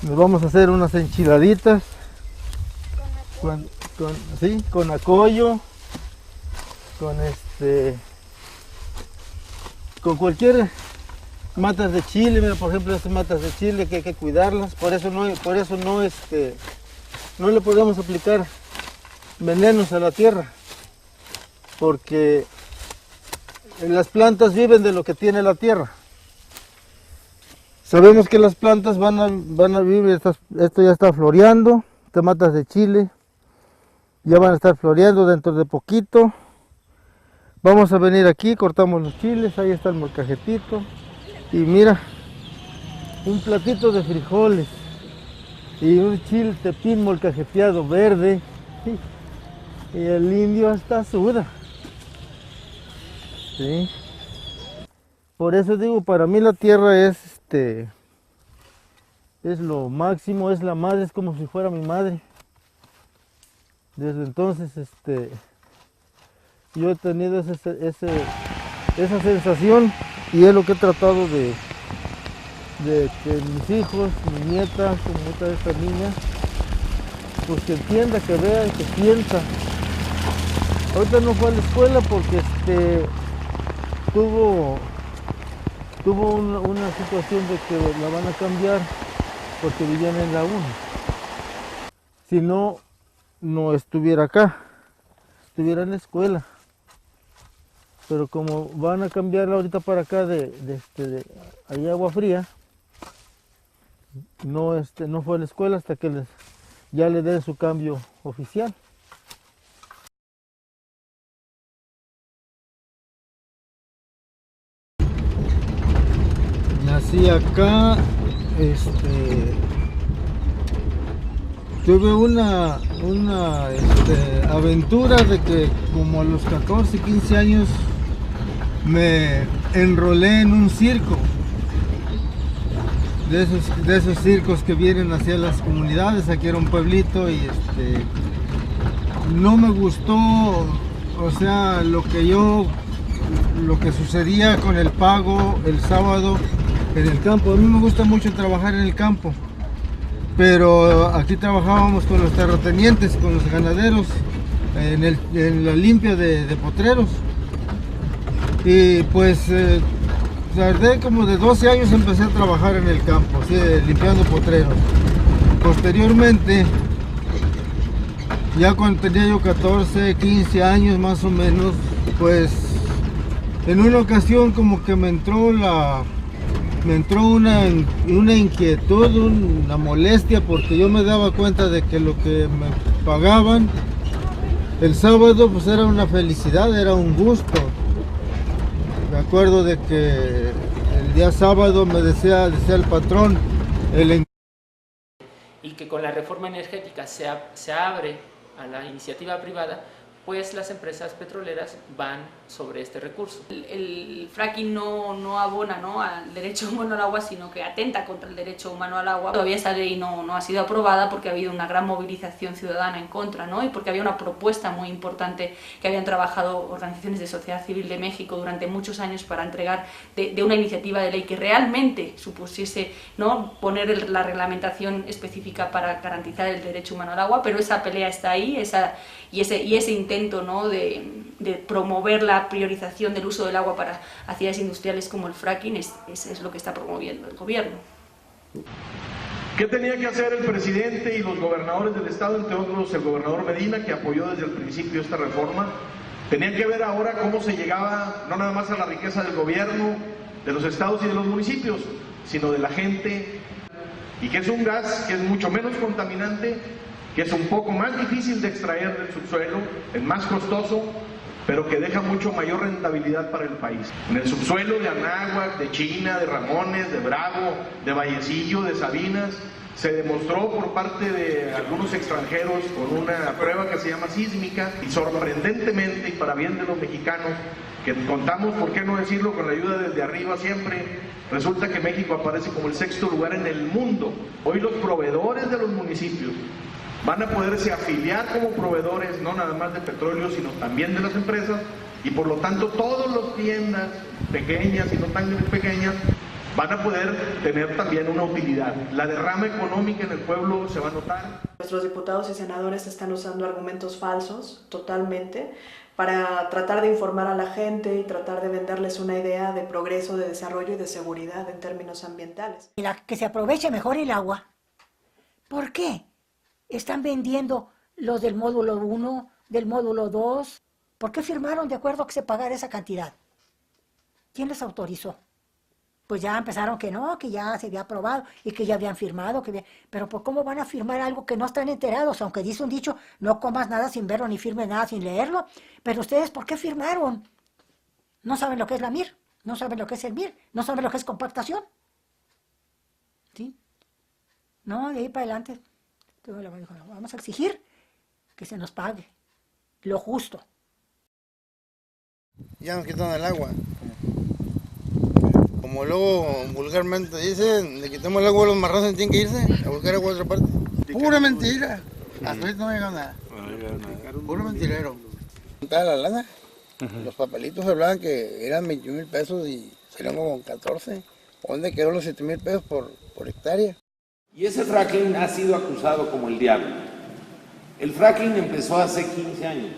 nos vamos a hacer unas enchiladitas con acollo, con cualquier matas de chile. Mira, por ejemplo, estas matas de chile que hay que cuidarlas, por eso no le podemos aplicar venenos a la tierra, porque las plantas viven de lo que tiene la tierra. Sabemos que las plantas van a vivir, esto ya está floreando, estas matas de chile ya van a estar floreando dentro de poquito. Vamos a venir aquí, cortamos los chiles, ahí está el molcajetito y mira, un platito de frijoles y un chile tepín molcajeteado verde y el indio hasta suda. ¿Sí? Por eso digo, para mí la tierra es lo máximo, es la madre, es como si fuera mi madre. Desde entonces yo he tenido esa sensación y es lo que he tratado de que mis hijos, mi nieta de esta niña, pues que entienda, que vea y que piensa. Ahorita no fue a la escuela porque tuvo una situación de que la van a cambiar porque vivían en la 1. Si no, no estuviera acá, estuviera en la escuela. Pero como van a cambiarla ahorita para acá de ahí Agua Fría, no fue a la escuela hasta que ya le den su cambio oficial. Nací acá, tuve una aventura de que como a los 14, 15 años me enrolé en un circo, de esos circos que vienen hacia las comunidades. Aquí era un pueblito y no me gustó, o sea, lo que sucedía con el pago el sábado en el campo. A mí me gusta mucho trabajar en el campo, pero aquí trabajábamos con los terratenientes, con los ganaderos, en la limpia de potreros. Y pues tardé como de 12 años, empecé a trabajar en el campo, ¿sí? Limpiando potreros. Posteriormente, ya cuando tenía yo 14, 15 años más o menos, pues en una ocasión como que me entró una inquietud, una molestia, porque yo me daba cuenta de que lo que me pagaban el sábado pues era una felicidad, era un gusto. Me acuerdo de que el día sábado me decía el patrón, y que con la reforma energética se abre a la iniciativa privada, pues las empresas petroleras van sobre este recurso. El fracking no abona, ¿no?, al derecho humano al agua, sino que atenta contra el derecho humano al agua. Todavía esa ley no ha sido aprobada porque ha habido una gran movilización ciudadana en contra, ¿no?, y porque había una propuesta muy importante que habían trabajado organizaciones de sociedad civil de México durante muchos años para entregar de una iniciativa de ley que realmente supusiese, ¿no?, poner la reglamentación específica para garantizar el derecho humano al agua, pero esa pelea está ahí, y ese intento, ¿no?, de promover la priorización del uso del agua para actividades industriales como el fracking es lo que está promoviendo el gobierno. ¿Qué tenía que hacer el presidente y los gobernadores del estado, entre otros el gobernador Medina, que apoyó desde el principio esta reforma? Tenían que ver ahora cómo se llegaba no nada más a la riqueza del gobierno, de los estados y de los municipios, sino de la gente, y que es un gas que es mucho menos contaminante que es un poco más difícil de extraer del subsuelo, es más costoso, pero que deja mucho mayor rentabilidad para el país. En el subsuelo de Anáhuac, de China, de Ramones, de Bravo, de Vallecillo, de Sabinas, se demostró por parte de algunos extranjeros con una prueba que se llama sísmica, y sorprendentemente, y para bien de los mexicanos, que contamos, por qué no decirlo, con la ayuda desde arriba siempre, resulta que México aparece como el 6º lugar en el mundo. Hoy los proveedores de los municipios van a poderse afiliar como proveedores, no nada más de petróleo, sino también de las empresas, y por lo tanto todas las tiendas pequeñas y no tan pequeñas van a poder tener también una utilidad. La derrama económica en el pueblo se va a notar. Nuestros diputados y senadores están usando argumentos falsos totalmente para tratar de informar a la gente y tratar de venderles una idea de progreso, de desarrollo y de seguridad en términos ambientales. Que se aproveche mejor el agua. ¿Por qué? Están vendiendo los del módulo 1, del módulo 2. ¿Por qué firmaron de acuerdo que se pagara esa cantidad? ¿Quién les autorizó? Pues ya empezaron que no, que ya se había aprobado y que ya habían firmado. Pero ¿por cómo van a firmar algo que no están enterados? Aunque dice un dicho, no comas nada sin verlo ni firmes nada sin leerlo. Pero ustedes, ¿por qué firmaron? No saben lo que es la MIR, no saben lo que es el MIR, no saben lo que es compactación. ¿Sí? No, de ahí para adelante. Vamos a exigir que se nos pague lo justo. Ya nos quitan el agua. Como luego vulgarmente dicen, le quitamos el agua a los marranos, tienen que irse a buscar agua a otra parte. Pura mentira. Hasta ahorita no me llega nada. Puro mentirero. ¿Cuánta la lana? Los papelitos hablaban que eran 21,000 pesos y salieron como 14. ¿Dónde quedaron los 7,000 pesos por hectárea? Y ese fracking ha sido acusado como el diablo. El fracking empezó hace 15 años.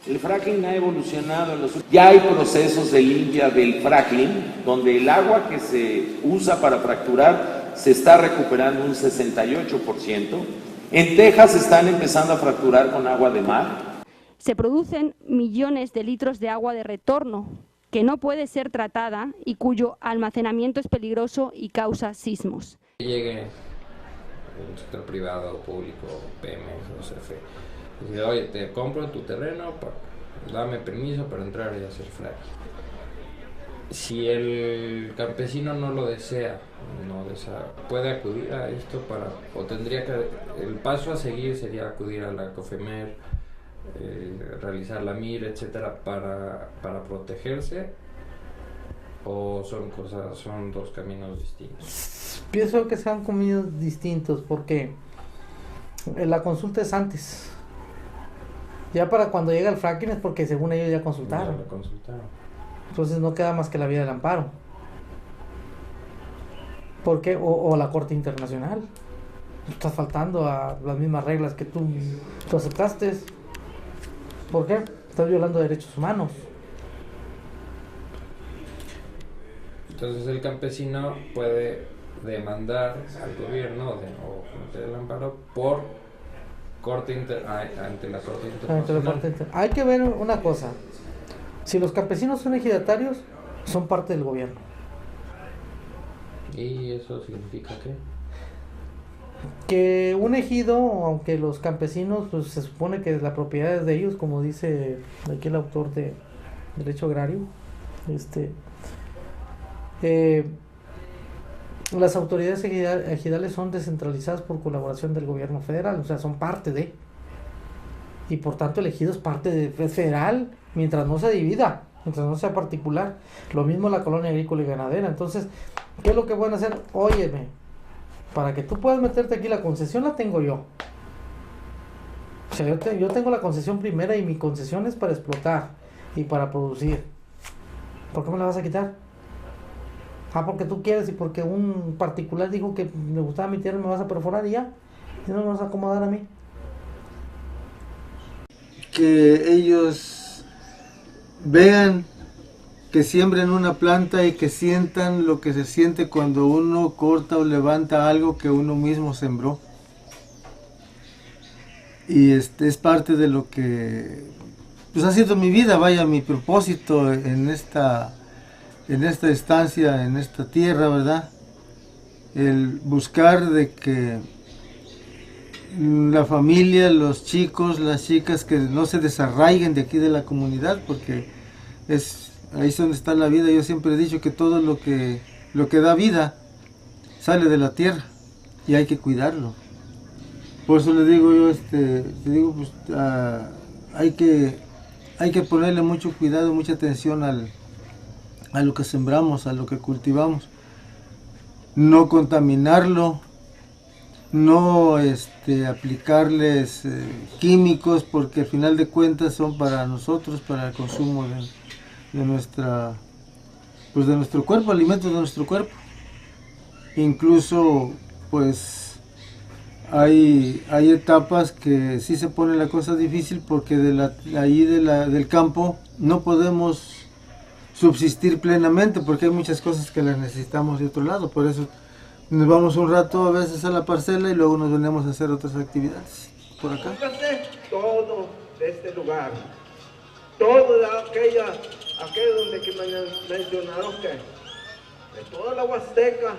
El fracking ha evolucionado en los últimos. Ya hay procesos de limpia del fracking, donde el agua que se usa para fracturar se está recuperando un 68%. En Texas están empezando a fracturar con agua de mar. Se producen millones de litros de agua de retorno que no puede ser tratada y cuyo almacenamiento es peligroso y causa sismos. Llegue el sector privado, público, Pemex o CFE, dice, oye, te compro tu terreno, dame permiso para entrar y hacer fracking. Si el campesino no lo desea, puede acudir a esto o tendría que, el paso a seguir sería acudir a la COFEMER, realizar la MIR, etcétera, para protegerse, o son dos caminos distintos. Pienso que sean caminos distintos porque la consulta es antes. Ya para cuando llega el fracking es porque según ellos ya consultaron. Entonces no queda más que la vía del amparo. ¿Por qué? O la Corte Internacional. Estás faltando a las mismas reglas que tú aceptaste. ¿Por qué? Estás violando derechos humanos. Entonces el campesino puede demandar al gobierno o Comité del Amparo por ante la Corte Internacional. Hay que ver una cosa. Si los campesinos son ejidatarios, son parte del gobierno. ¿Y eso significa qué? Que un ejido, aunque los campesinos, pues se supone que la propiedad es de ellos, como dice aquí el autor de Derecho Agrario, las autoridades ejidales son descentralizadas por colaboración del gobierno federal, o sea, son parte de, y por tanto el ejido es parte de federal, mientras no se divida, mientras no sea particular. Lo mismo la colonia agrícola y ganadera. Entonces, ¿qué es lo que pueden hacer? Óyeme, para que tú puedas meterte aquí, la concesión la tengo yo. O sea, yo tengo la concesión primera y mi concesión es para explotar y para producir. ¿Por qué me la vas a quitar? Porque tú quieres y porque un particular dijo que me gustaba mi tierra, me vas a perforar y ya. Y no me vas a acomodar a mí. Que ellos vean, que siembren una planta y que sientan lo que se siente cuando uno corta o levanta algo que uno mismo sembró. Y es parte de lo que pues ha sido mi vida, vaya, mi propósito en esta estancia, en esta tierra, ¿verdad? El buscar de que la familia, los chicos, las chicas que no se desarraiguen de aquí de la comunidad, porque ahí es donde está la vida. Yo siempre he dicho que todo lo que da vida sale de la tierra y hay que cuidarlo. Por eso le digo yo, pues, hay que ponerle mucho cuidado, mucha atención a lo que sembramos, a lo que cultivamos. No contaminarlo, no aplicarles químicos, porque al final de cuentas son para nosotros, para el consumo de nuestro cuerpo, alimentos de nuestro cuerpo. Incluso pues hay etapas que sí se pone la cosa difícil, porque del campo no podemos subsistir plenamente, porque hay muchas cosas que las necesitamos de otro lado. Por eso nos vamos un rato a veces a la parcela y luego nos venimos a hacer otras actividades por acá. Todo de este lugar, todo de aquello donde que mencionaron, que de toda la Huasteca,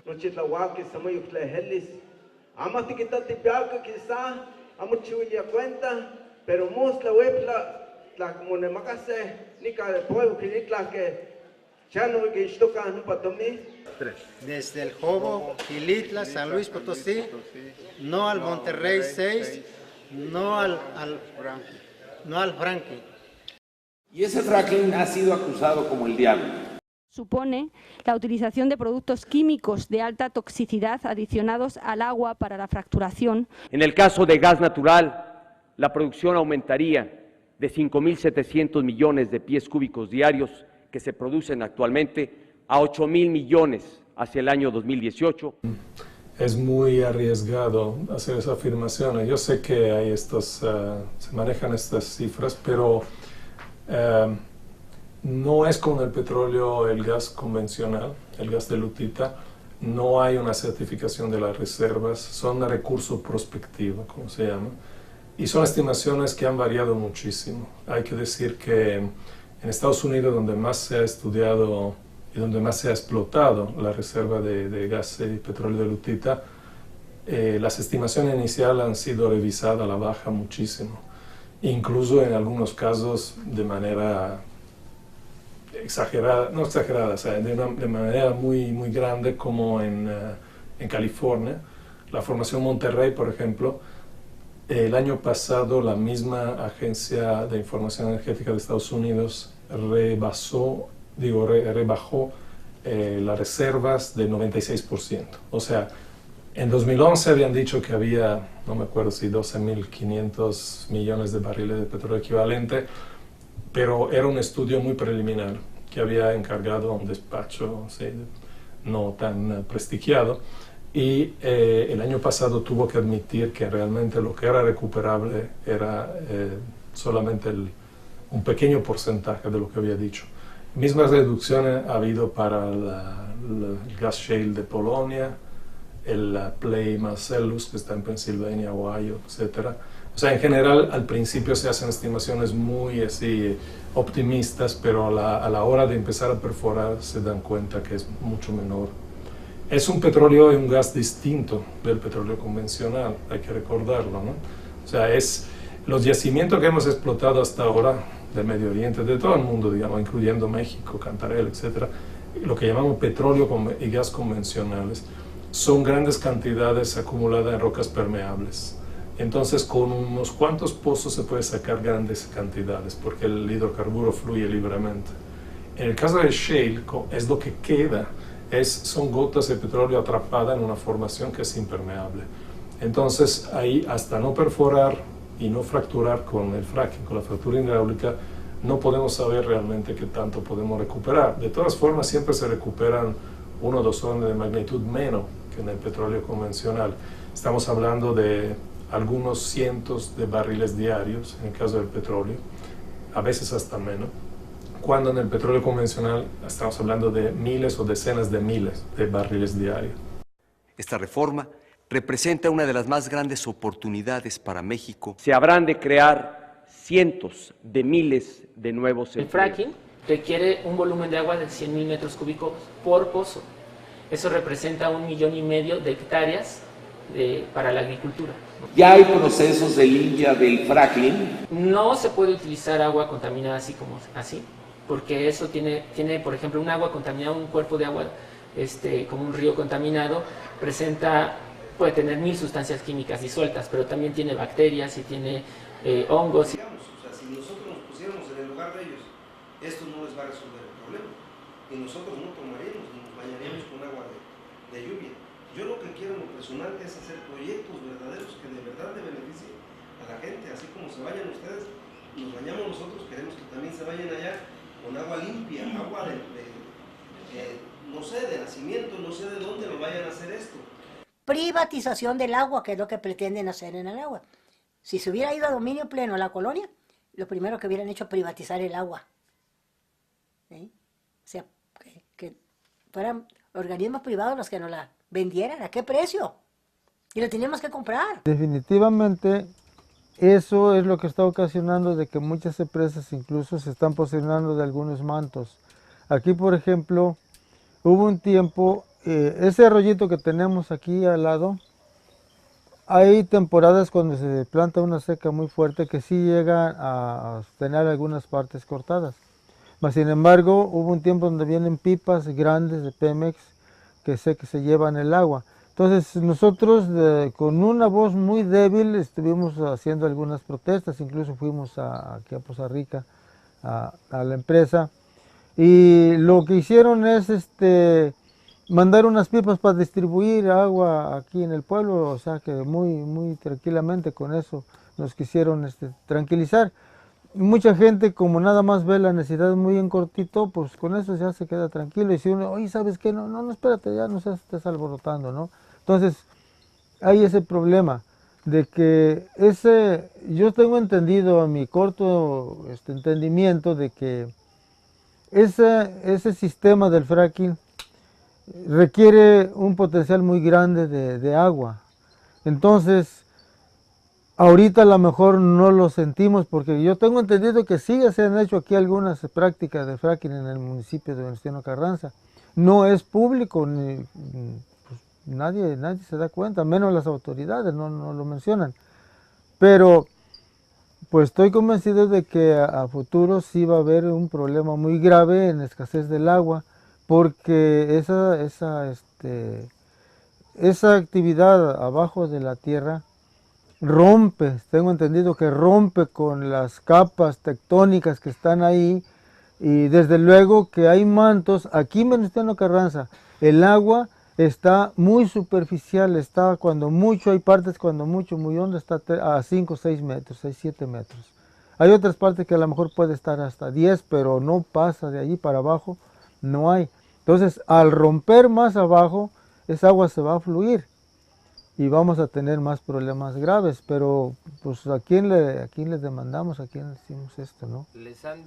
Nochitlahuaque, Samayuclejelis, Amatiquita Tipiaca, quizá, Amuchihuilla cuenta, pero Musla, Huepla, la Monemacase, Nica de Pueblo, Quilitla, que Chano, que Ixtoca, Nupatomi. Desde el Jobo, Quilitla, San Luis Potosí, no al Monterrey 6, no al Franklin. Y ese fracking ha sido acusado como el diablo. Supone la utilización de productos químicos de alta toxicidad adicionados al agua para la fracturación. En el caso de gas natural, la producción aumentaría de 5.700 millones de pies cúbicos diarios que se producen actualmente a 8.000 millones hacia el año 2018. Es muy arriesgado hacer esas afirmaciones. Yo sé que hay se manejan estas cifras, pero no es con el petróleo, el gas convencional, el gas de lutita. No hay una certificación de las reservas, son un recurso prospectivo, como se llama. Y son estimaciones que han variado muchísimo. Hay que decir que en Estados Unidos, donde más se ha estudiado y donde más se ha explotado la reserva de gas y petróleo de lutita, las estimaciones iniciales han sido revisadas a la baja muchísimo. Incluso en algunos casos de manera exagerada, no exagerada, o sea, de manera muy, muy grande, como en California. La formación Monterrey, por ejemplo, el año pasado la misma Agencia de Información Energética de Estados Unidos rebajó las reservas del 96%. O sea, en 2011 habían dicho que había, no me acuerdo si 12.500 millones de barriles de petróleo equivalente, pero era un estudio muy preliminar que había encargado a un despacho no tan prestigiado. Y el año pasado tuvo que admitir que realmente lo que era recuperable era solamente un pequeño porcentaje de lo que había dicho. Mismas reducciones ha habido para el gas shale de Polonia, el Play Marcellus, que está en Pensilvania, Ohio, etc. O sea, en general, al principio se hacen estimaciones muy optimistas, pero a la hora de empezar a perforar se dan cuenta que es mucho menor. Es un petróleo y un gas distinto del petróleo convencional, hay que recordarlo, ¿no? O sea, los yacimientos que hemos explotado hasta ahora del Medio Oriente, de todo el mundo, digamos, incluyendo México, Cantarell, etc., lo que llamamos petróleo y gas convencionales, son grandes cantidades acumuladas en rocas permeables. Entonces, con unos cuantos pozos se puede sacar grandes cantidades, porque el hidrocarburo fluye libremente. En el caso del shale, es lo que queda. Son gotas de petróleo atrapadas en una formación que es impermeable. Entonces, ahí, hasta no perforar y no fracturar con el fracking, con la fractura hidráulica, no podemos saber realmente qué tanto podemos recuperar. De todas formas, siempre se recuperan 1 o 2 órdenes de magnitud menos que en el petróleo convencional. Estamos hablando de algunos cientos de barriles diarios, en el caso del petróleo, a veces hasta menos. Cuando en el petróleo convencional estamos hablando de miles o decenas de miles de barriles diarios. Esta reforma representa una de las más grandes oportunidades para México. Se habrán de crear cientos de miles de nuevos El empleos. fracking requiere un volumen de agua de 100.000 metros cúbicos por pozo. Eso representa 1,5 millones de hectáreas para la agricultura. ¿Ya hay procesos de limpia del fracking? No se puede utilizar agua contaminada así como así, porque eso tiene por ejemplo, un agua contaminada, un cuerpo de agua como un río contaminado, puede tener 1000 sustancias químicas disueltas, pero también tiene bacterias y tiene hongos. O sea, si nosotros nos pusiéramos en el lugar de ellos, esto no les va a resolver el problema. Y nosotros no tomaríamos, nos bañaríamos con agua de lluvia. Yo lo que quiero en lo personal es hacer proyectos verdaderos que de verdad le beneficien a la gente. Así como se vayan ustedes, nos bañamos nosotros, queremos que también se vayan allá con agua limpia, agua no sé, de nacimiento, no sé de dónde lo vayan a hacer esto. Privatización del agua, que es lo que pretenden hacer en el agua. Si se hubiera ido a dominio pleno a la colonia, lo primero que hubieran hecho es privatizar el agua. ¿Sí? O sea, que fueran organismos privados los que nos la vendieran. ¿A qué precio? Y lo teníamos que comprar. Definitivamente, eso es lo que está ocasionando de que muchas empresas incluso se están posicionando de algunos mantos. Aquí, por ejemplo, hubo un tiempo, ese arroyito que tenemos aquí al lado, hay temporadas cuando se planta una seca muy fuerte que sí llega a tener algunas partes cortadas. Mas, sin embargo, hubo un tiempo donde vienen pipas grandes de Pemex que se llevan el agua. Entonces nosotros con una voz muy débil estuvimos haciendo algunas protestas, incluso fuimos aquí a Poza Rica a la empresa, y lo que hicieron es mandar unas pipas para distribuir agua aquí en el pueblo, o sea que muy tranquilamente con eso nos quisieron tranquilizar. Mucha gente, como nada más ve la necesidad muy en cortito, pues con eso ya se queda tranquilo. Y si uno, oye, ¿sabes qué? No, espérate, ya no se estés alborotando, ¿no? Entonces, hay ese problema de que yo tengo entendido a mi corto entendimiento de que ese sistema del fracking requiere un potencial muy grande de agua. Entonces, ahorita a lo mejor no lo sentimos porque yo tengo entendido que sí se han hecho aquí algunas prácticas de fracking en el municipio de Venustiano Carranza. No es público, pues, nadie se da cuenta, menos las autoridades, no lo mencionan. Pero pues estoy convencido de que a futuro sí va a haber un problema muy grave en escasez del agua, porque esa actividad abajo de la tierra tengo entendido que rompe con las capas tectónicas que están ahí, y desde luego que hay mantos, aquí en Venustiano Carranza, el agua está muy superficial, está cuando mucho, hay partes cuando mucho, muy honda, está a 5 o 6 metros, 6, 7 metros. Hay otras partes que a lo mejor puede estar hasta 10, pero no pasa de allí para abajo, no hay. Entonces, al romper más abajo, esa agua se va a fluir y vamos a tener más problemas graves, pero pues ¿a quién le demandamos? ¿A quién decimos esto, no? ¿Les han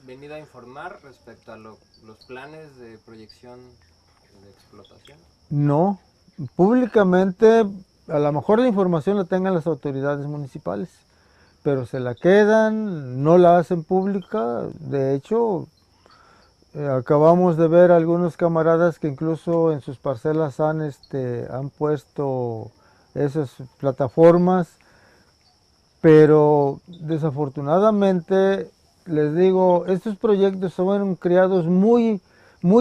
venido a informar respecto a los planes de proyección de explotación? No, públicamente a lo mejor la información la tengan las autoridades municipales, pero se la quedan, no la hacen pública. De hecho, acabamos de ver algunos camaradas que incluso en sus parcelas han puesto esas plataformas, pero desafortunadamente, les digo, estos proyectos son creados muy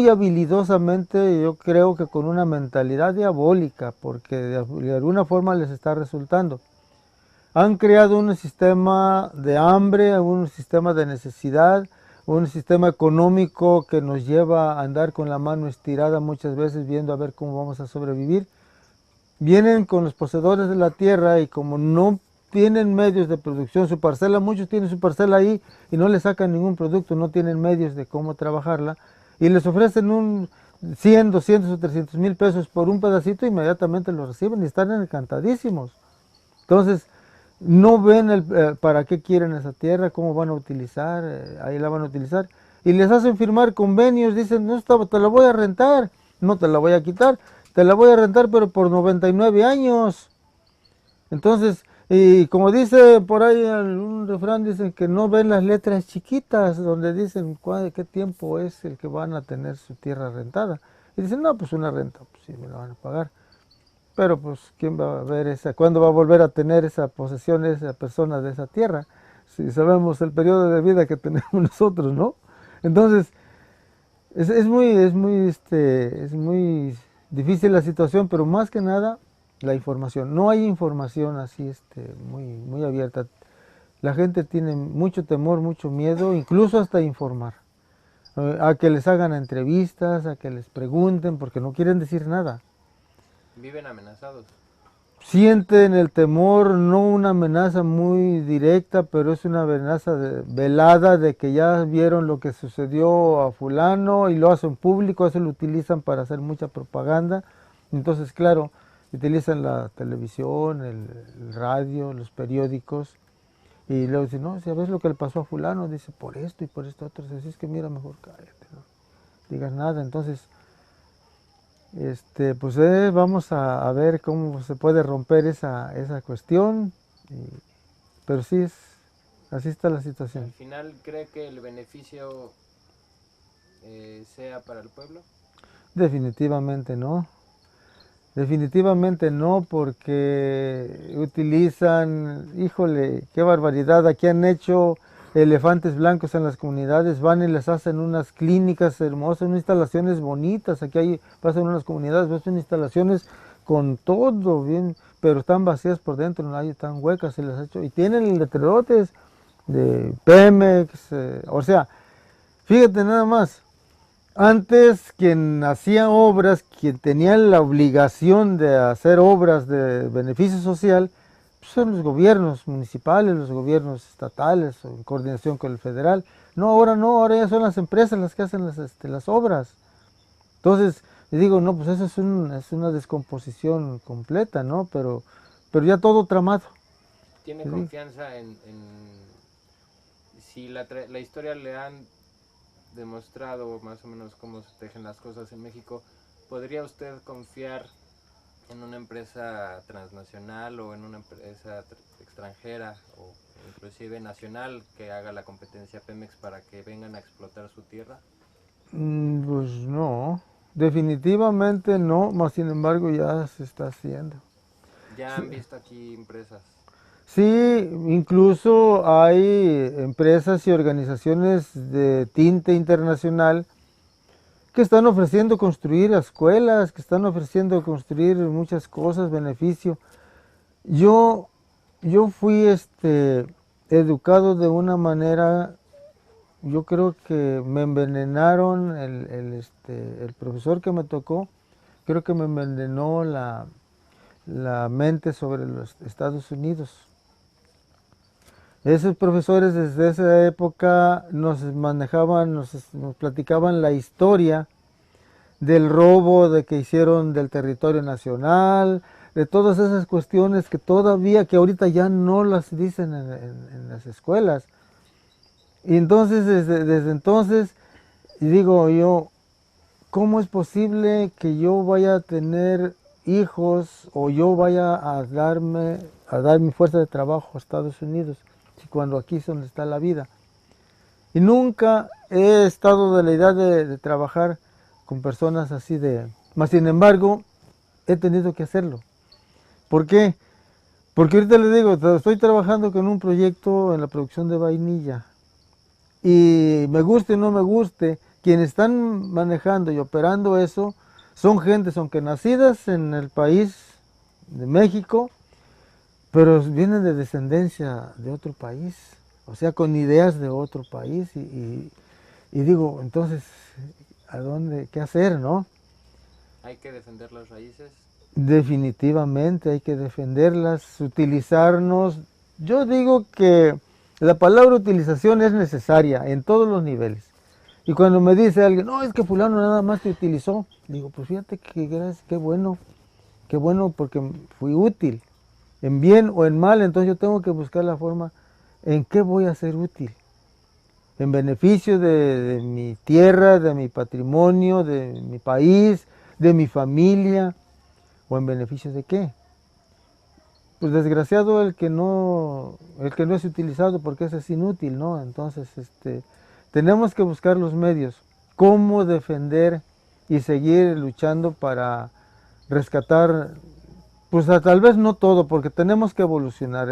habilidosamente, yo creo que con una mentalidad diabólica, porque de alguna forma les está resultando. Han creado un sistema de hambre, un sistema de necesidad, un sistema económico que nos lleva a andar con la mano estirada muchas veces viendo a ver cómo vamos a sobrevivir. Vienen con los poseedores de la tierra y como no tienen medios de producción, su parcela, muchos tienen su parcela ahí y no le sacan ningún producto, no tienen medios de cómo trabajarla, y les ofrecen 100, 200 o 300 mil pesos por un pedacito, inmediatamente lo reciben y están encantadísimos. Entonces, no ven para qué quieren esa tierra, cómo van a utilizar, ahí la van a utilizar, y les hacen firmar convenios, dicen, no, te la voy a rentar, no te la voy a quitar, te la voy a rentar pero por 99 años. Entonces, y como dice por ahí un refrán, dicen que no ven las letras chiquitas donde dicen qué tiempo es el que van a tener su tierra rentada. Y dicen, no, pues una renta, pues sí, me la van a pagar. pero pues ¿quién va a ver cuándo va a volver a tener esa posesión esa persona de esa tierra? Si sabemos el periodo de vida que tenemos nosotros, ¿no? Entonces, es muy difícil la situación, pero más que nada la información. No hay información así muy abierta. La gente tiene mucho temor, mucho miedo, incluso hasta informar. A que les hagan entrevistas, a que les pregunten, porque no quieren decir nada. Viven amenazados. Sienten el temor, no una amenaza muy directa, pero es una amenaza velada de que ya vieron lo que sucedió a fulano y lo hacen público, eso lo utilizan para hacer mucha propaganda. Entonces, claro, utilizan la televisión, el radio, los periódicos, y luego dicen, no, si ves lo que le pasó a fulano, dice, por esto y por esto otro, así es que mira, mejor cállate, no digas nada. Entonces, pues vamos a ver cómo se puede romper esa cuestión, pero sí, así está la situación. ¿Al final cree que el beneficio sea para el pueblo? Definitivamente no. Definitivamente no, porque utilizan, híjole, qué barbaridad, aquí han hecho elefantes blancos en las comunidades, van y les hacen unas clínicas hermosas, unas instalaciones bonitas, aquí hay, pasan unas comunidades, ves unas instalaciones con todo bien, pero están vacías por dentro, no hay, están huecas, se les ha hecho, y tienen letrerotes de Pemex, o sea, fíjate nada más. Antes, quien hacía obras, quien tenía la obligación de hacer obras de beneficio social, pues son los gobiernos municipales, los gobiernos estatales, o en coordinación con el federal. No, ahora ya son las empresas las que hacen las obras. Entonces, le digo, no, pues eso es una descomposición completa, ¿no? Pero ya todo tramado. ¿Tiene confianza en si la historia le han demostrado más o menos cómo se tejen las cosas en México? ¿Podría usted confiar en una empresa transnacional o en una empresa extranjera o inclusive nacional que haga la competencia Pemex para que vengan a explotar su tierra? Pues no, definitivamente no, más sin embargo ya se está haciendo. ¿Ya han visto aquí empresas? Sí, incluso hay empresas y organizaciones de tinte internacional que están ofreciendo construir escuelas, que están ofreciendo construir muchas cosas, beneficio. Yo fui educado de una manera, yo creo que me envenenaron, el profesor que me tocó, creo que me envenenó la mente sobre los Estados Unidos. Esos profesores desde esa época nos manejaban, nos platicaban la historia del robo que hicieron del territorio nacional, de todas esas cuestiones que que ahorita ya no las dicen en las escuelas. Y entonces, desde entonces, digo yo, ¿cómo es posible que yo vaya a tener hijos o yo vaya a dar mi fuerza de trabajo a Estados Unidos? Cuando aquí es donde está la vida. Y nunca he estado de la idea de trabajar con personas así mas sin embargo, he tenido que hacerlo. ¿Por qué? Porque ahorita les digo, estoy trabajando con un proyecto en la producción de vainilla. Y me guste o no me guste, quienes están manejando y operando eso, son gentes, aunque nacidas en el país de México, pero vienen de descendencia de otro país, o sea, con ideas de otro país, y digo, entonces, ¿qué hacer, no? ¿Hay que defender las raíces? Definitivamente hay que defenderlas, utilizarnos. Yo digo que la palabra utilización es necesaria en todos los niveles. Y cuando me dice alguien, no, es que fulano nada más te utilizó, digo, pues fíjate qué bueno porque fui útil. En bien o en mal, entonces yo tengo que buscar la forma en qué voy a ser útil. En beneficio de mi tierra, de mi patrimonio, de mi país, de mi familia, o en beneficio de qué. Pues desgraciado el que no es utilizado porque ese es inútil, ¿no? Entonces, tenemos que buscar los medios, cómo defender y seguir luchando para rescatar Pues tal vez no todo, porque tenemos que evolucionar,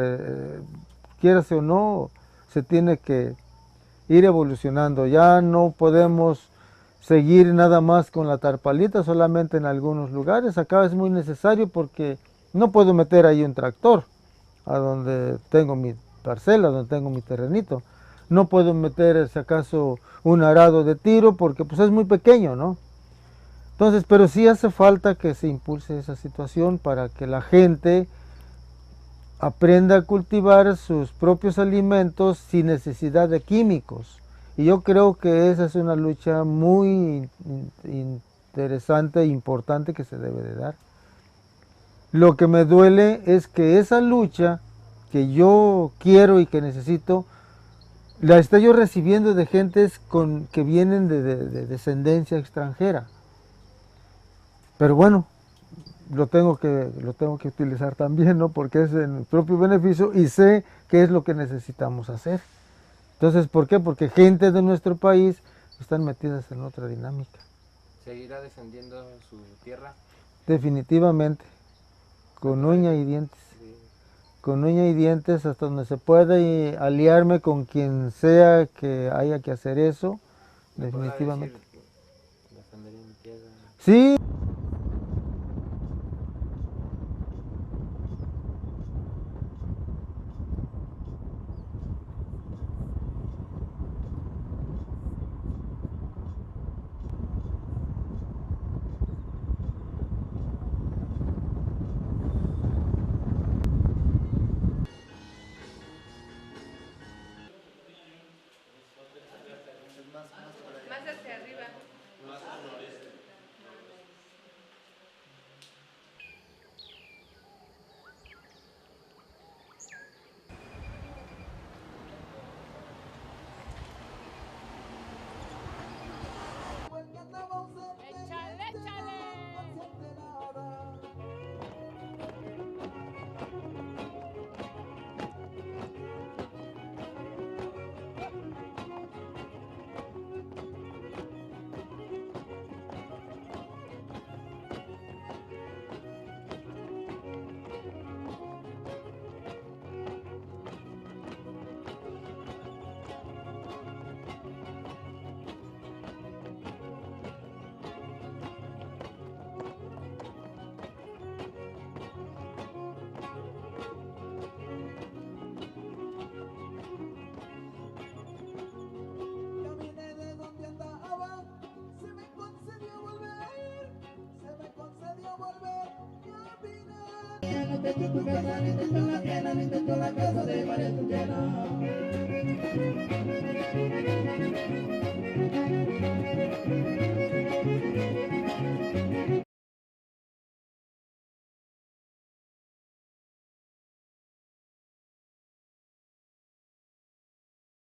quierase o no, se tiene que ir evolucionando. Ya no podemos seguir nada más con la tarpalita solamente en algunos lugares. Acá es muy necesario porque no puedo meter ahí un tractor a donde tengo mi parcela, donde tengo mi terrenito. No puedo meter, si acaso, un arado de tiro porque pues es muy pequeño, ¿no? Entonces, pero sí hace falta que se impulse esa situación para que la gente aprenda a cultivar sus propios alimentos sin necesidad de químicos. Y yo creo que esa es una lucha muy interesante e importante que se debe de dar. Lo que me duele es que esa lucha que yo quiero y que necesito, la estoy yo recibiendo de gentes que vienen de descendencia extranjera. Pero bueno, lo tengo que utilizar también, ¿no? Porque es en mi propio beneficio y sé qué es lo que necesitamos hacer. Entonces, ¿por qué? Porque gente de nuestro país están metidas en otra dinámica. ¿Seguirá defendiendo su tierra? Definitivamente, con uña y dientes. Sí. Con uña y dientes hasta donde se pueda y aliarme con quien sea que haya que hacer eso, definitivamente. ¿Defendería mi tierra? Sí.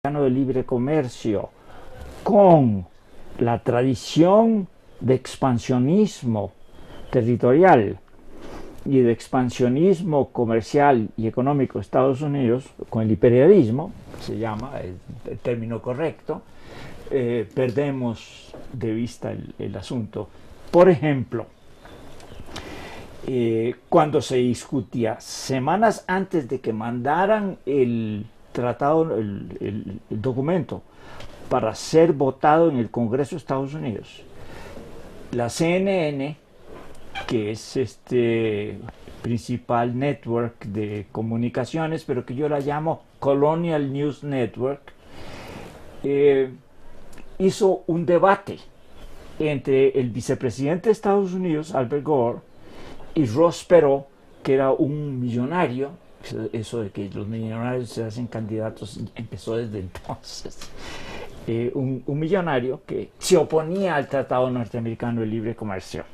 De libre comercio con la tradición de expansionismo territorial y de expansionismo comercial y económico de Estados Unidos, con el imperialismo, se llama el término correcto, perdemos de vista el asunto. Por ejemplo, cuando se discutía semanas antes de que mandaran el tratado, el documento para ser votado en el Congreso de Estados Unidos, la CNN, que es este principal network de comunicaciones, pero que yo la llamo Colonial News Network, hizo un debate entre el vicepresidente de Estados Unidos, Albert Gore, y Ross Perot, que era un millonario. Eso de que los millonarios se hacen candidatos empezó desde entonces. Un millonario que se oponía al Tratado Norteamericano de Libre Comercio.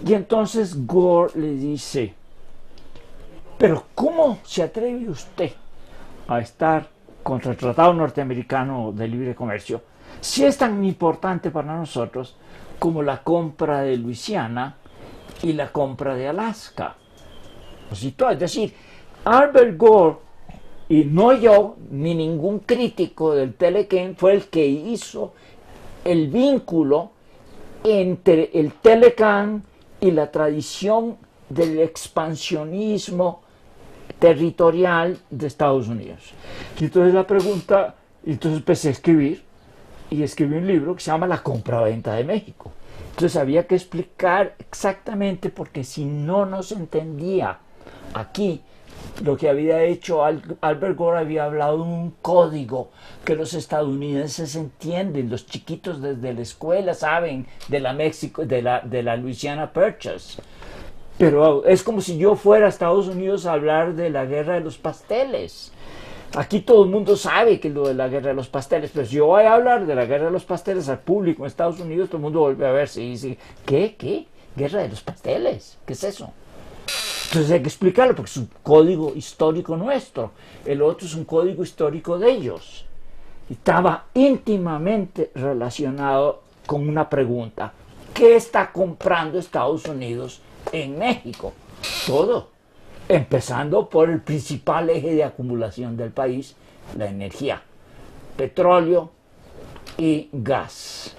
Y entonces Gore le dice, pero ¿cómo se atreve usted a estar contra el Tratado Norteamericano de Libre Comercio si es tan importante para nosotros como la compra de Luisiana y la compra de Alaska? Es decir, Albert Gore, y no yo ni ningún crítico del Telecán, fue el que hizo el vínculo entre el Telecán y la tradición del expansionismo territorial de Estados Unidos. Y entonces la pregunta, entonces empecé a escribir, y escribí un libro que se llama La compraventa de México. Entonces había que explicar exactamente, porque si no, no se entendía aquí lo que había hecho Albert Gore. Había hablado de un código que los estadounidenses entienden, los chiquitos desde la escuela saben de la Louisiana Purchase. Pero es como si yo fuera a Estados Unidos a hablar de la guerra de los pasteles. Aquí todo el mundo sabe que es lo de la guerra de los pasteles, pero si yo voy a hablar de la guerra de los pasteles al público en Estados Unidos, todo el mundo vuelve a verse y dice, ¿qué? ¿Guerra de los pasteles? ¿Qué es eso? Entonces hay que explicarlo porque es un código histórico nuestro, el otro es un código histórico de ellos. Estaba íntimamente relacionado con una pregunta: ¿qué está comprando Estados Unidos en México? Todo, empezando por el principal eje de acumulación del país, la energía, petróleo y gas.